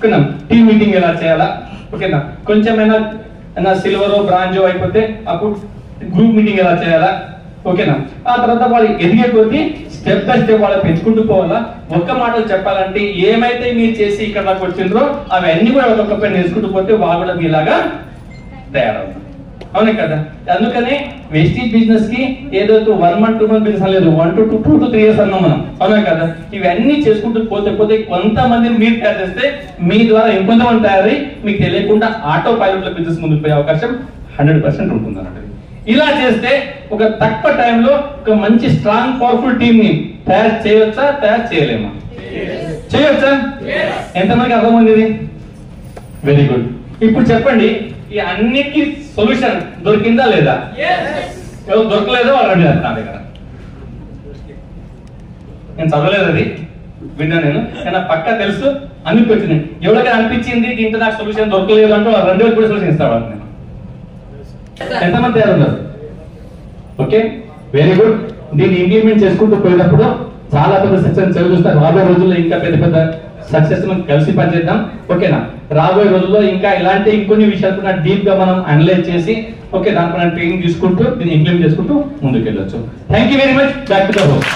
ఓకేనా, టీమ్ మీటింగ్ ఎలా చేయాలా, ఓకేనా, కొంచెమైనా సిల్వర్ బ్రాంజో అయిపోతే అప్పుడు గ్రూప్ మీటింగ్ ఎలా చేయాలా, ఓకేనా. ఆ తర్వాత వాళ్ళు ఎదిగే కొద్దీ స్టెప్ బై స్టెప్ వాళ్ళు పెంచుకుంటూ పోవాలా. ఒక్క మాటలు చెప్పాలంటే ఏమైతే మీరు చేసి ఇక్కడ దాకా వచ్చిండ్రో అవన్నీ కూడా ఒక్కొక్క పని నేర్చుకుంటూ పోతే వాళ్ళు కూడా మీలాగా తయారవుతారు. అవునే కదా. అందుకనే వెస్టీజ్ బిజినెస్ కి ఏదో 1 month 2 month బిజినెస్ లేదు, 1 to 2 to 3 years అన్నాం మనం. అవునా కదా. ఇవన్నీ చేసుకుంటూ పోతే కొంతమందిని మీరు తయారు చేస్తే మీ ద్వారా ఇంకొంతమంది తయారై మీకు తెలియకుండా ఆటో పైలట్ల బిజినెస్ ముందుకు పోయే అవకాశం 100% ఉంటుంది అన్నట్టు. ఇలా చేస్తే ఒక తక్కువ టైంలో ఒక మంచి స్ట్రాంగ్ పవర్ఫుల్ టీమ్ ని తయారు చేయవచ్చా, తయారు చేయలేమా? చేయవచ్చా? ఎంతమందికి అర్థమైంది? Very good. ఇప్పుడు చెప్పండి, ఈ అన్నిటికీ సొల్యూషన్ దొరికిందా లేదా? ఎవరు దొరకలేదో వాళ్ళు రండి నా దగ్గర. నేను చదవలేదు, అది విన్నా నేను, కానీ పక్కా తెలుసు అనిపించింది. ఎవరికైనా అనిపించింది దీంట్లో నాకు సొల్యూషన్ దొరకలేదు అంటే వాళ్ళు 2 కూడా సొల్యూషన్ ఇస్తాను నేను. ఎంతమంది తయారున్నారు? Okay, very good. దీన్ని ఇంప్లిమెంట్ చేసుకుంటూ పోయినప్పుడు చాలా పెద్ద సక్సెస్ చూస్తారు. రాబోయే రోజుల్లో ఇంకా పెద్ద పెద్ద సక్సెస్ మనం కలిసి పనిచేద్దాం. ఓకేనా. రాబోయే రోజుల్లో ఇంకా ఇలాంటి ఇంకొన్ని విషయాలు కూడా డీప్ గా మనం అనలైజ్ చేసి ఓకే దానిపైన ట్రైనింగ్ తీసుకుంటూ దీన్ని ఇంప్లిమెంట్ చేసుకుంటూ ముందుకు వెళ్ళొచ్చు. Thank you very much. Back to the host.